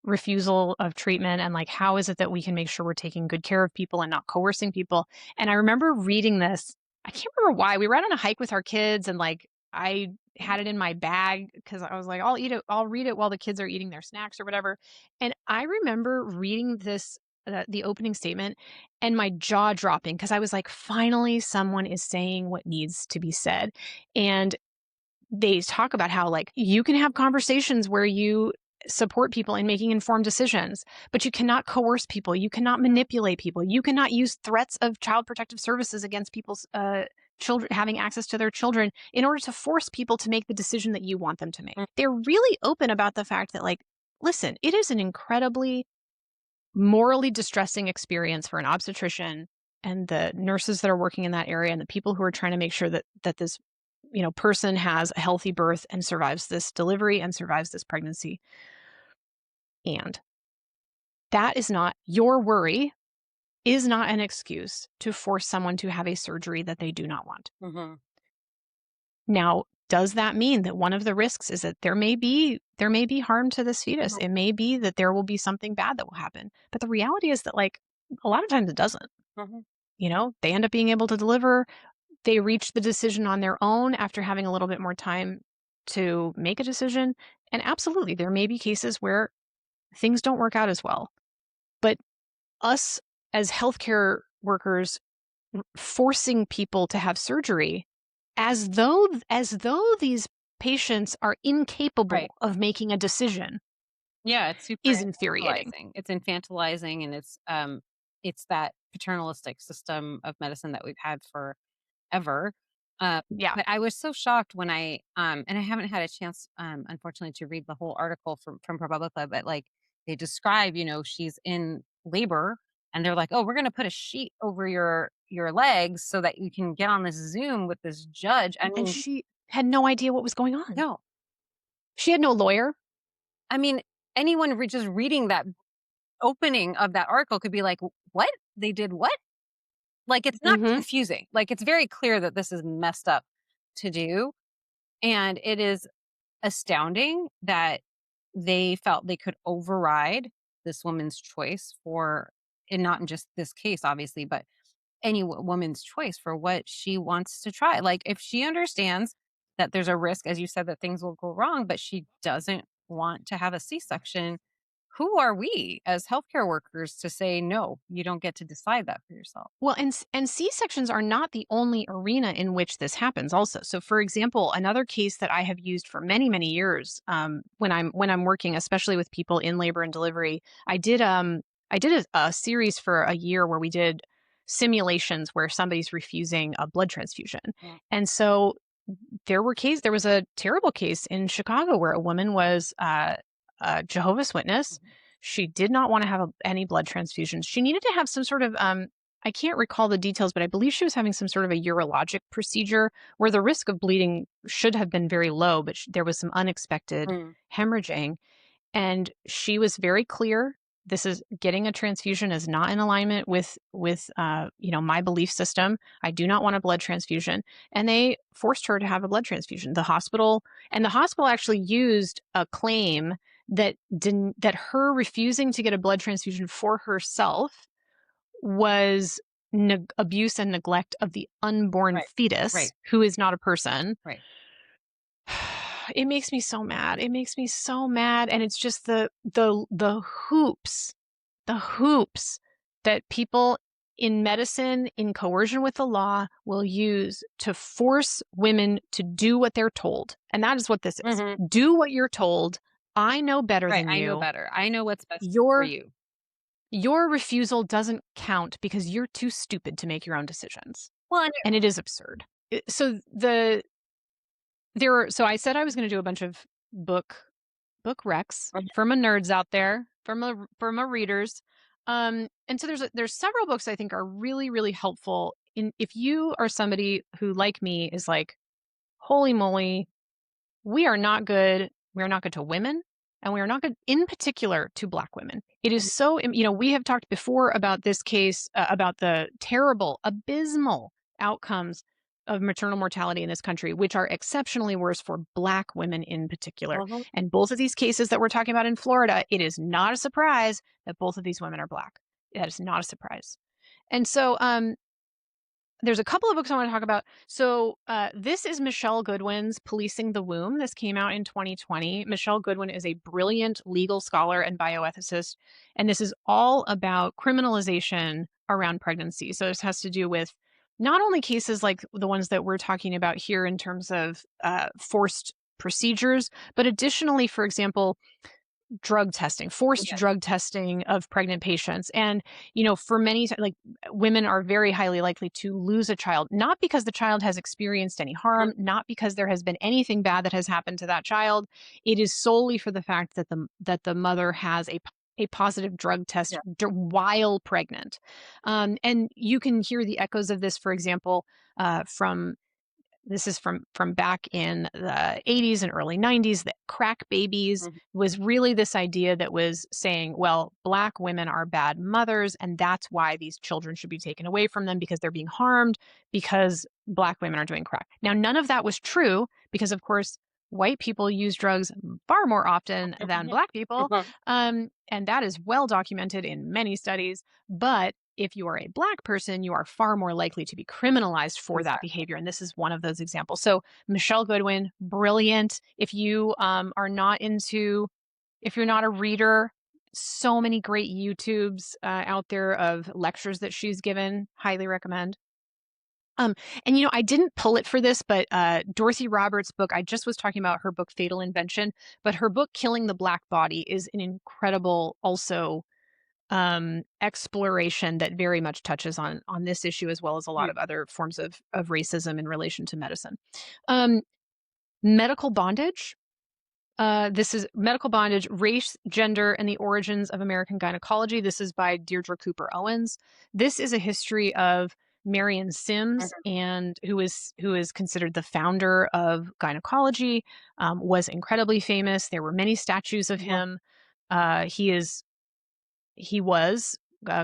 Speaker 2: refusal of treatment, and like, how is it that we can make sure we're taking good care of people and not coercing people? And I remember reading this. I can't remember why. We were out on a hike with our kids, and like, I had it in my bag because I was like, I'll eat it, I'll read it while the kids are eating their snacks or whatever. And I remember reading this the opening statement, and my jaw dropping because I was like, finally, someone is saying what needs to be said. And they talk about how, like, you can have conversations where you support people in making informed decisions, but you cannot coerce people. You cannot manipulate people. You cannot use threats of child protective services against people's children having access to their children in order to force people to make the decision that you want them to make.
Speaker 1: Mm.
Speaker 2: They're really open about the fact that, like, listen, it is an incredibly morally distressing experience for an obstetrician and the nurses that are working in that area and the people who are trying to make sure that this person has a healthy birth and survives this delivery and survives this pregnancy. And that is not your worry, is not an excuse to force someone to have a surgery that they do not want.
Speaker 1: Mhm.
Speaker 2: Now, does that mean that one of the risks is that there may be harm to this fetus?
Speaker 1: Mhm.
Speaker 2: It may be that there will be something bad that will happen. But the reality is that, like, a lot of times it doesn't.
Speaker 1: Mhm.
Speaker 2: They end up being able to deliver. They reach the decision on their own after having a little bit more time to make a decision. And absolutely, there may be cases where things don't work out as well. But us as healthcare workers forcing people to have surgery as though these patients are
Speaker 1: Right.
Speaker 2: incapable of making a decision
Speaker 1: Yeah, it's super
Speaker 2: is infuriating.
Speaker 1: infantilizing. It's infantilizing, and it's that paternalistic system of medicine that we've had forever. Uh,
Speaker 2: Yeah.
Speaker 1: but I was so shocked when and I haven't had a chance, unfortunately, to read the whole article from ProPublica, but like they describe, she's in labor, and they're like, "Oh, we're gonna put a sheet over your legs so that you can get on this Zoom with this judge." I
Speaker 2: And
Speaker 1: mean,
Speaker 2: she had no idea what was going on.
Speaker 1: no,
Speaker 2: She had no lawyer.
Speaker 1: I mean anyone just reading that opening of that article could be like, "What? They did what?" Like, it's not
Speaker 2: Mhm.
Speaker 1: confusing. Like, it's very clear that this is messed up to do, and it is astounding that they felt they could override this woman's choice for, and not in just this case, obviously, but any woman's choice for what she wants to try. Like, if she understands that there's a risk, as you said, that things will go wrong, but she doesn't want to have a C-section, who are we as healthcare workers to say, no, you don't get to decide that for yourself?
Speaker 2: Well, and C-sections are not the only arena in which this happens also. So, for example, another case that I have used for many, many years, when I'm working, especially with people in labor and delivery, I did a series for a year where we did simulations where somebody's refusing a blood transfusion.
Speaker 1: Yeah.
Speaker 2: And so there was a terrible case in Chicago where a woman was a Jehovah's Witness.
Speaker 1: Mhm.
Speaker 2: She did not want to have any blood transfusions. She needed to have some sort of I can't recall the details, but I believe she was having some sort of a urologic procedure where the risk of bleeding should have been very low, but there was some unexpected
Speaker 1: Mm.
Speaker 2: hemorrhaging. And she was very clear. This is getting a transfusion is not in alignment with my belief system. I do not want a blood transfusion, and they forced her to have a blood transfusion. The hospital actually used a claim that her refusing to get a blood transfusion for herself was abuse and neglect of the unborn
Speaker 1: Right.
Speaker 2: fetus,
Speaker 1: Right.
Speaker 2: who is not a person.
Speaker 1: Right.
Speaker 2: It makes me so mad. It makes me so mad, and it's just the hoops that people in medicine, in coercion with the law, will use to force women to do what they're told. And that is what this is.
Speaker 1: Mhm.
Speaker 2: Do what you're told. I know better
Speaker 1: Right,
Speaker 2: than
Speaker 1: I know
Speaker 2: you.
Speaker 1: better. I know what's best for
Speaker 2: Your
Speaker 1: you.
Speaker 2: your refusal doesn't count because you're too stupid to make your own decisions.
Speaker 1: Well, and
Speaker 2: And it is absurd. So I said I was going to do a bunch of book recs for my nerds out there, for my readers. And so there's several books I think are really, really helpful in if you are somebody who, like me, is like, holy moly, we are not good. We are not good to women, and we are not good, in particular, to Black women. It is so, we have talked before about this case, about the terrible, abysmal outcomes of maternal mortality in this country, which are exceptionally worse for Black women in particular.
Speaker 1: Mhm.
Speaker 2: And both of these cases that we're talking about in Florida, it is not a surprise that both of these women are Black. That is not a surprise. And so, There's a couple of books I want to talk about. So, this is Michelle Goodwin's Policing the Womb. This came out in 2020. Michelle Goodwin is a brilliant legal scholar and bioethicist, and this is all about criminalization around pregnancy. So, this has to do with not only cases like the ones that we're talking about here in terms of forced procedures, but additionally, for example, drug testing, forced
Speaker 1: Yes.
Speaker 2: drug testing of pregnant patients. And, you know, for many, like women are very highly likely to lose a child, not because the child has experienced any harm, not because there has been anything bad that has happened to that child. It is solely for the fact that the mother has a positive drug test
Speaker 1: Yeah.
Speaker 2: while pregnant. And you can hear the echoes of this, for example, from this is from back in the 80s and early 90s, that crack babies
Speaker 1: Mhm.
Speaker 2: was really this idea that was saying, well, Black women are bad mothers, and that's why these children should be taken away from them because they're being harmed because Black women are doing crack. Now, none of that was true because, of course, white people use drugs far more often than Black people.
Speaker 1: Mhm.
Speaker 2: And that is well documented in many studies. But if you are a Black person, you are far more likely to be criminalized for that
Speaker 1: Exactly.
Speaker 2: behavior. And this is one of those examples. So, Michelle Goodwin, brilliant. If you are not into, if you're not a reader, so many great YouTubes out there of lectures that she's given. Highly recommend. Um, and you know, I didn't pull it for this, but Dorothy Roberts' book, I just was talking about her book Fatal Invention, but her book Killing the Black Body is an incredible also exploration that very much touches on this issue as well as a lot
Speaker 1: Mm.
Speaker 2: of other forms of racism in relation to medicine. Um, Medical bondage. This is Medical Bondage, Race, Gender, and the Origins of American Gynecology. This is by Deirdre Cooper Owens. This is a history of Marion Sims,
Speaker 1: Mhm.
Speaker 2: and who is considered the founder of gynecology, was incredibly famous. There were many statues of
Speaker 1: Mhm.
Speaker 2: him. He was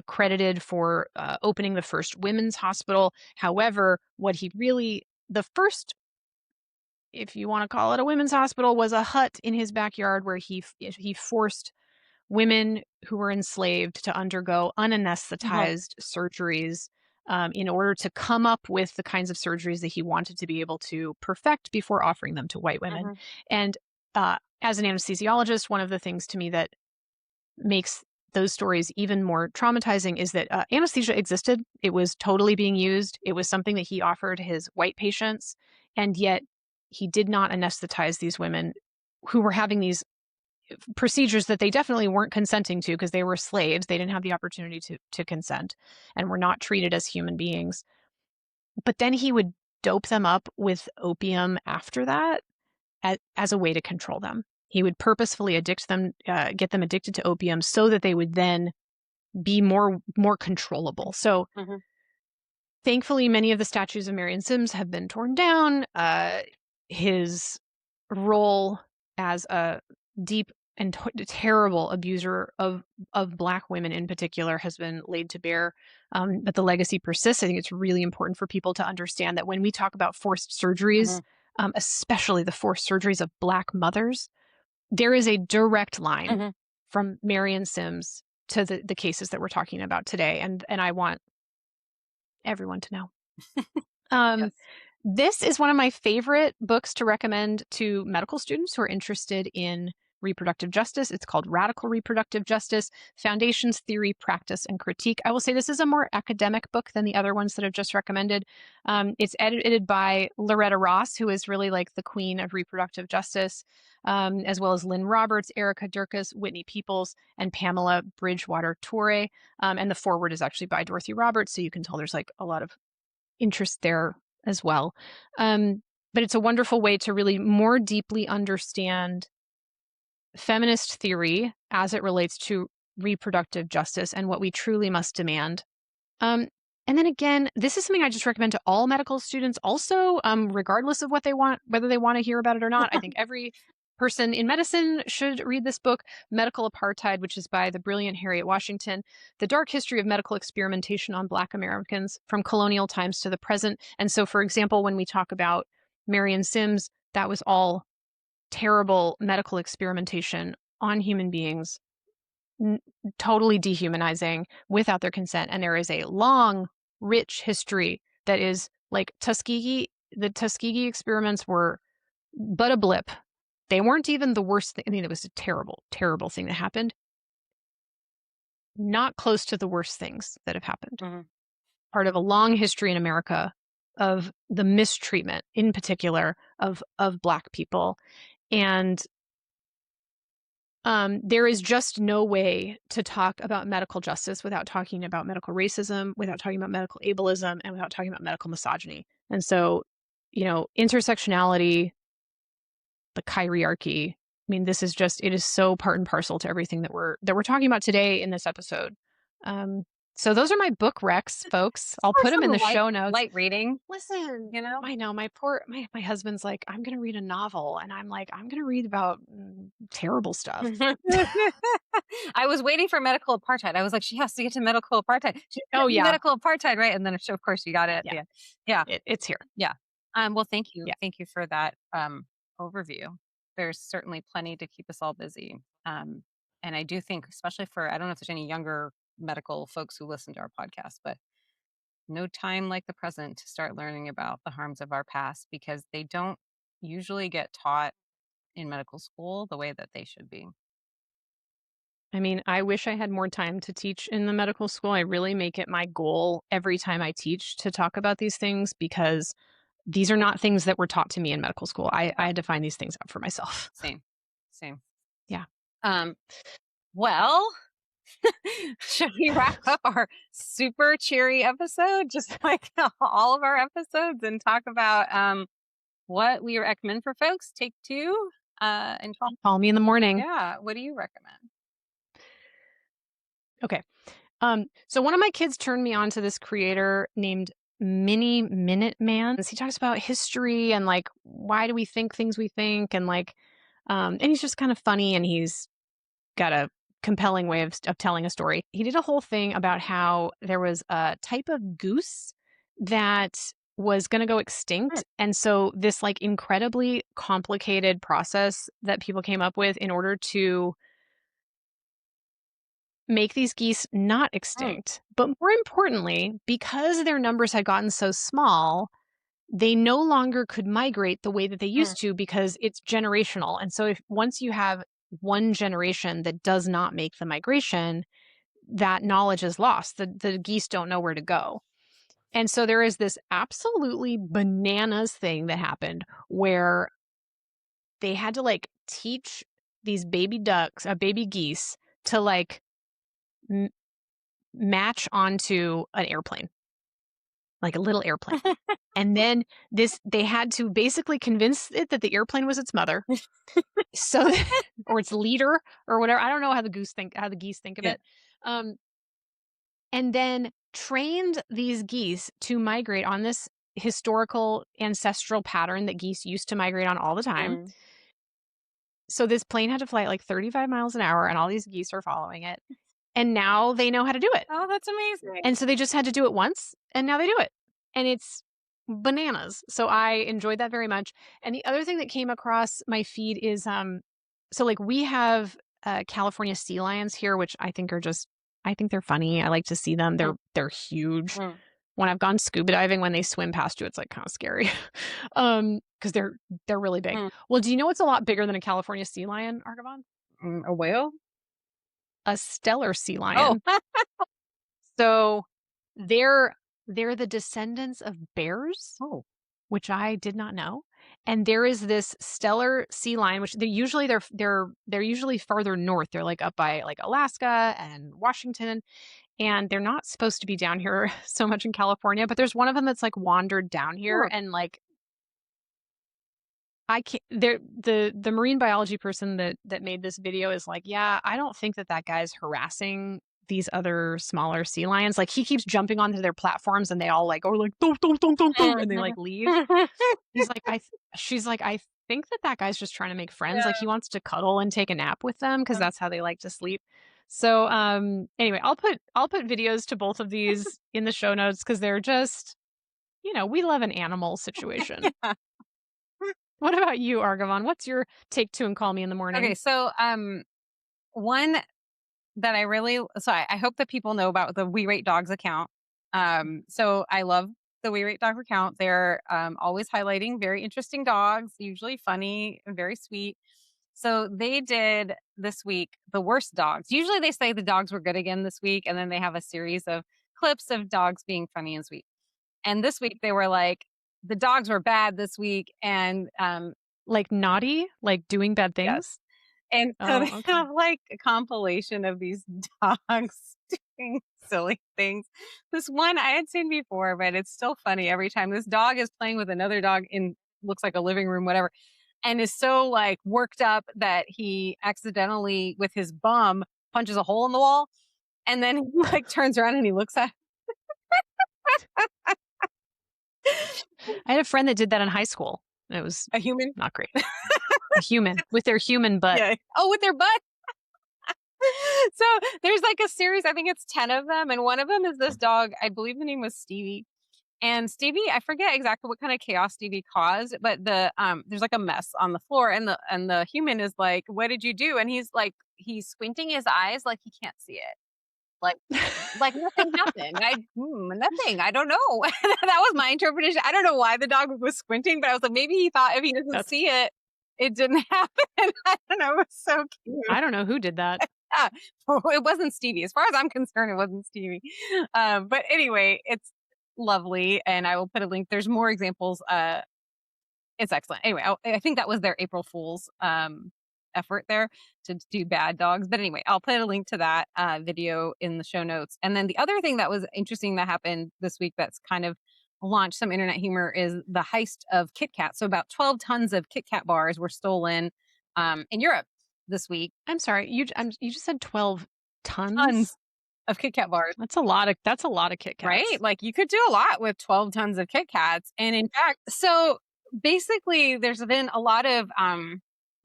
Speaker 2: credited for opening the first women's hospital. However, what he really, the first, if you want to call it a women's hospital, was a hut in his backyard where he forced women who were enslaved to undergo
Speaker 1: Mhm.
Speaker 2: unanesthetized surgeries in order to come up with the kinds of surgeries that he wanted to be able to perfect before offering them to white women.
Speaker 1: Mhm.
Speaker 2: And as an anesthesiologist, one of the things to me that makes those stories even more traumatizing is that anesthesia existed. It was totally being used. It was something that he offered his white patients, and yet he did not anesthetize these women who were having these procedures that they definitely weren't consenting to because they were slaves. They didn't have the opportunity to consent and were not treated as human beings. But then he would dope them up with opium after that as a way to control them. He would purposefully addict them, get them addicted to opium, so that they would then be more controllable. So
Speaker 1: Mhm.
Speaker 2: thankfully, many of the statues of Marion Sims have been torn down. His role as a deep and terrible abuser of Black women in particular has been laid to bear, but the legacy persists. I think it's really important for people to understand that when we talk about forced surgeries,
Speaker 1: Mhm.
Speaker 2: especially the forced surgeries of Black mothers, there is a direct line
Speaker 1: Mhm.
Speaker 2: from Marion Sims to the cases that we're talking about today, and I want everyone to know. Um,
Speaker 1: Yes.
Speaker 2: this is one of my favorite books to recommend to medical students who are interested in reproductive justice. It's called Radical Reproductive Justice: Foundations, Theory, Practice, and Critique. I will say this is a more academic book than the other ones that I've just recommended. It's edited by Loretta Ross, who is really like the queen of reproductive justice, as well as Lynn Roberts, Erica Durkis, Whitney Peoples, and Pamela Bridgewater Torre. And the foreword is actually by Dorothy Roberts, so you can tell there's like a lot of interest there as well. Um, but it's a wonderful way to really more deeply understand feminist theory as it relates to reproductive justice and what we truly must demand. Um, and then again, this is something I just recommend to all medical students, also, regardless of what they want, whether they want to hear about it or not. I think every person in medicine should read this book, Medical Apartheid, which is by the brilliant Harriet Washington: The Dark History of Medical Experimentation on Black Americans from Colonial Times to the Present. And so, for example, when we talk about Marion Sims, that was all terrible medical experimentation on human beings, n- totally dehumanizing without their consent. And there is a long, rich history that is like Tuskegee. The Tuskegee experiments were but a blip. They weren't even the worst thing. I mean, it was a terrible, terrible thing that happened. Not close to the worst things that have happened.
Speaker 1: Mhm.
Speaker 2: Part of a long history in America of the mistreatment, in particular, of Black people. And there is just no way to talk about medical justice without talking about medical racism, without talking about medical ableism, and without talking about medical misogyny. And so, intersectionality, the chiriarchy. I mean, this is just it is so part and parcel to everything that we're talking about today in this episode. Um, so those are my book recs, folks. I'll
Speaker 1: For
Speaker 2: put them in
Speaker 1: some
Speaker 2: the
Speaker 1: light
Speaker 2: show notes.
Speaker 1: light reading,
Speaker 2: Listen,
Speaker 1: you know?
Speaker 2: I know my husband's like, I'm gonna read a novel, and I'm like, I'm gonna read about terrible stuff.
Speaker 1: I was waiting for medical apartheid. I was like, "She has to get to medical apartheid. She's
Speaker 2: Oh
Speaker 1: getting
Speaker 2: yeah,
Speaker 1: medical apartheid, right?" And then, of course, you got it at
Speaker 2: yeah,
Speaker 1: the end. Yeah,
Speaker 2: it's here.
Speaker 1: yeah. Well, thank you.
Speaker 2: Yeah,
Speaker 1: Thank you for that, overview. There's certainly plenty to keep us all busy. And I do think, especially for I don't know if there's any younger medical folks who listen to our podcast, but no time like the present to start learning about the harms of our past because they don't usually get taught in medical school the way that they should be.
Speaker 2: I mean, I wish I had more time to teach in the medical school. I really make it my goal every time I teach to talk about these things because these are not things that were taught to me in medical school. I
Speaker 1: Yeah,
Speaker 2: had to find these things out for myself.
Speaker 1: same, same.
Speaker 2: Yeah.
Speaker 1: Um, well, should we wrap up our super cheery episode, just like all of our episodes, and talk about what we recommend for folks? Take two. And
Speaker 2: Call me in the morning.
Speaker 1: yeah, what do you recommend?
Speaker 2: Okay. So one of my kids turned me on to this creator named Mini Minute Man. He talks about history and like why do we think things we think and like and he's just kind of funny and he's got a compelling way of telling a story. He did a whole thing about how there was a type of goose that was going to go
Speaker 1: Hmm,
Speaker 2: extinct. And so this like incredibly complicated process that people came up with in order to make these geese not
Speaker 1: hmm,
Speaker 2: extinct. But more importantly, because their numbers had gotten so small, they no longer could migrate the way that they
Speaker 1: hmm,
Speaker 2: used to because it's generational. And so if once you have one generation that does not make the migration, that knowledge is lost. The geese don't know where to go. And so there is this absolutely bananas thing that happened where they had to like teach these baby ducks, baby geese to like m- match onto an airplane, like a little airplane. And then they had to basically convince it that the airplane was its mother, so or its leader or whatever. I don't know how the geese think of
Speaker 1: yeah.
Speaker 2: it. Um, and then trained these geese to migrate on this historical ancestral pattern that geese used to migrate on all the time.
Speaker 1: Mm.
Speaker 2: So this plane had to fly at like 35 miles an hour and all these geese are following it. And now they know how to do it.
Speaker 1: Oh, that's amazing.
Speaker 2: And so they just had to do it once and now they do it. And it's bananas. So I enjoyed that very much. And the other thing that came across my feed is so like we have California sea lions here, which I think they're funny. I like to see them.
Speaker 1: Mm,
Speaker 2: They're huge.
Speaker 1: mm,
Speaker 2: When I've gone scuba diving, when they swim past you, it's like kind of scary. Because they're really big.
Speaker 1: mm,
Speaker 2: Well, do you know what's a lot bigger than a California sea lion, Argavon?
Speaker 1: a whale?
Speaker 2: A stellar sea
Speaker 1: Oh,
Speaker 2: lion. So they're they're the descendants of bears,
Speaker 1: oh,
Speaker 2: which I did not know. And there is this stellar sea lion, which they're usually farther north. They're like up by like Alaska and Washington, and they're not supposed to be down here so much in California. But there's one of them that's like wandered down here,
Speaker 1: oh,
Speaker 2: and like I can't. The marine biology person that made this video is like, yeah, I don't think that guy's harassing these other smaller sea lions. Like he keeps jumping onto their platforms, and they all like are like don't, and they like leave. He's like, she's like, I think that guy's just trying to make friends. Like
Speaker 1: yeah.
Speaker 2: he wants to cuddle and take a nap with them because that's how they like to sleep. So anyway, I'll put videos to both of these in the show notes because they're just, we love an animal situation.
Speaker 1: Yeah.
Speaker 2: What about you, Argavon? What's your take two and call me in the
Speaker 1: Okay,
Speaker 2: morning?
Speaker 1: so one that I really so I hope that people know about the We Rate Dogs account. So I love the We Rate Dog account. They're always highlighting very interesting dogs, usually funny and very sweet. So they did this week the worst dogs. Usually they say the dogs were good again this week, and then they have a series of clips of dogs being funny and sweet. And this week they were like, the dogs were bad this week, and
Speaker 2: Like naughty, like doing bad
Speaker 1: yes.
Speaker 2: things?
Speaker 1: And so they
Speaker 2: Oh, okay.
Speaker 1: have like a compilation of these dogs doing silly things. This one I had seen before, but it's still funny every time. This dog is playing with another dog in looks like a living room, whatever, and is so like worked up that he accidentally with his bum punches a hole in the wall, and then he like turns around and he looks at
Speaker 2: I had a friend that did that in high school. And it was
Speaker 1: a human.
Speaker 2: not great. A human with their human butt.
Speaker 1: Yeah. Oh, with their butt. So there's like a series, I think it's 10 of them, and one of them is this dog. I believe the name was Stevie. And Stevie, I forget exactly what kind of chaos Stevie caused, but there's like a mess on the floor, and the human is like, "What did you do?" And he's squinting his eyes like he can't see it. Like like nothing happened. Nothing. I don't know. That was my interpretation. I don't know why the dog was squinting, but I was like, maybe he thought if he doesn't
Speaker 2: That's
Speaker 1: see it, it didn't happen. I don't know. It was so cute.
Speaker 2: I don't know who did that.
Speaker 1: Yeah. It wasn't Stevie. As far as I'm concerned, it wasn't Stevie. But anyway, it's lovely, and I will put a link. There's more examples. It's excellent. Anyway, I think that was their April Fool's effort there to do bad dogs. But anyway, I'll put a link to that video in the show notes. And then the other thing that was interesting that happened this week that's kind of launched some internet humor is the heist of Kit Kat. So about 12 tons of Kit Kat bars were stolen in Europe this week.
Speaker 2: I'm sorry. You just said 12 tons?
Speaker 1: Tons of Kit Kat bars.
Speaker 2: That's a lot of Kit Kats.
Speaker 1: Right? Like you could do a lot with 12 tons of Kit Kats. And in fact, so basically there's been a lot of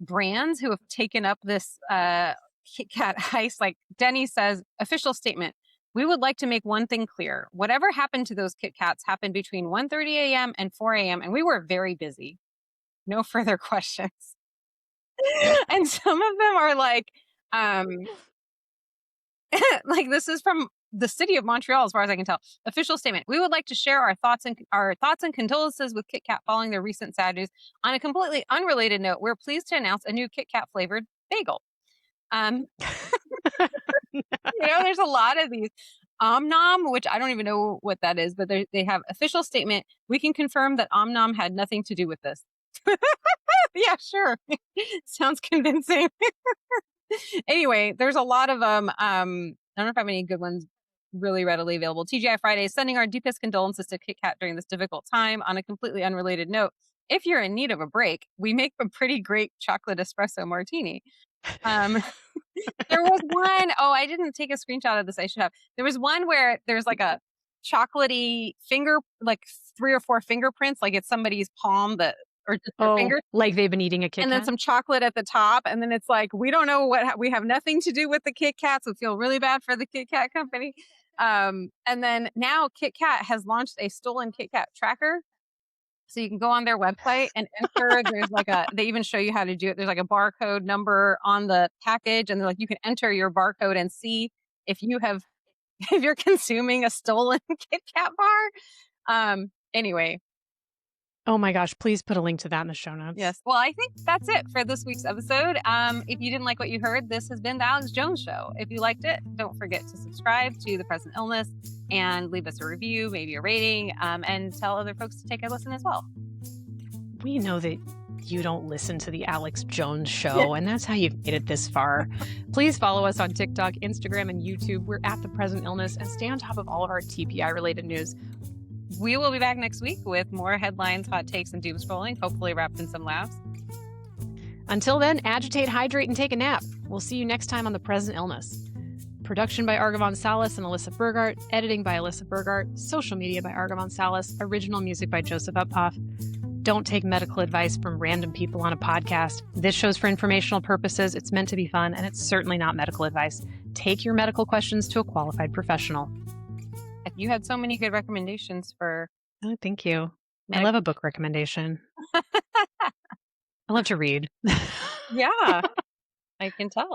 Speaker 1: brands who have taken up this Kit Kat heist. Like Denny says, official statement. We would like to make one thing clear. Whatever happened to those Kit Kats happened between 1:30 a.m. and 4 a.m. and we were very busy. No further questions. And some of them are like like this is from the city of Montreal, as far as I can tell. Official statement. We would like to share our thoughts and condolences with Kit Kat following their recent sad news. On a completely unrelated note, we're pleased to announce a new Kit Kat flavored bagel. There's a lot of these. Omnom, which I don't even know what that is, but they have official statement. We can confirm that Omnom had nothing to do with this. Yeah, sure. Sounds convincing. Anyway, there's a lot of them. I don't know if I have any good ones really readily available. TGI Fridays, sending our deepest condolences to Kit Kat during this difficult time. On a completely unrelated note, if you're in need of a break, we make a pretty great chocolate espresso martini. There was one, I didn't take a screenshot of this. I should have. There was one where there's like a chocolatey finger, like 3 or 4 fingerprints, like it's somebody's palm or just their finger.
Speaker 2: Like they've been eating a Kit
Speaker 1: And
Speaker 2: Kat?
Speaker 1: then some chocolate at the top. And then it's like, we don't know we have nothing to do with the Kit Kats. We feel really bad for the Kit Kat company. And then now Kit Kat has launched a stolen Kit Kat tracker. So you can go on their website and enter. There's like they even show you how to do it. There's like a barcode number on the package. And they're like, you can enter your barcode and see if you're consuming a stolen Kit Kat bar. Anyway.
Speaker 2: Oh my gosh, please put a link to that in the show notes.
Speaker 1: Yes. Well, I think that's it for this week's episode. If you didn't like what you heard, this has been the Alex Jones Show. If you liked it, don't forget to subscribe to The Present Illness and leave us a review, maybe a rating, and tell other folks to take a listen as well.
Speaker 2: We know that you don't listen to the Alex Jones Show, and that's how you've made it this far. Please follow us on TikTok, Instagram, and YouTube. We're at The Present Illness, and stay on top of all of our TPI-related news.
Speaker 1: We will be back next week with more headlines, hot takes, and doom scrolling, hopefully wrapped in some laughs.
Speaker 2: Until then, agitate, hydrate, and take a nap. We'll see you next time on The Present Illness. Production by Argavon Salas and Alyssa Burgart. Editing by Alyssa Burgart. Social media by Argavon Salas. Original music by Joseph Uphoff. Don't take medical advice from random people on a podcast. This show's for informational purposes. It's meant to be fun, and it's certainly not medical advice. Take your medical questions to a qualified professional.
Speaker 1: You had so many good recommendations for...
Speaker 2: Oh, thank you. I love a book recommendation. I love to read.
Speaker 1: Yeah, I can tell.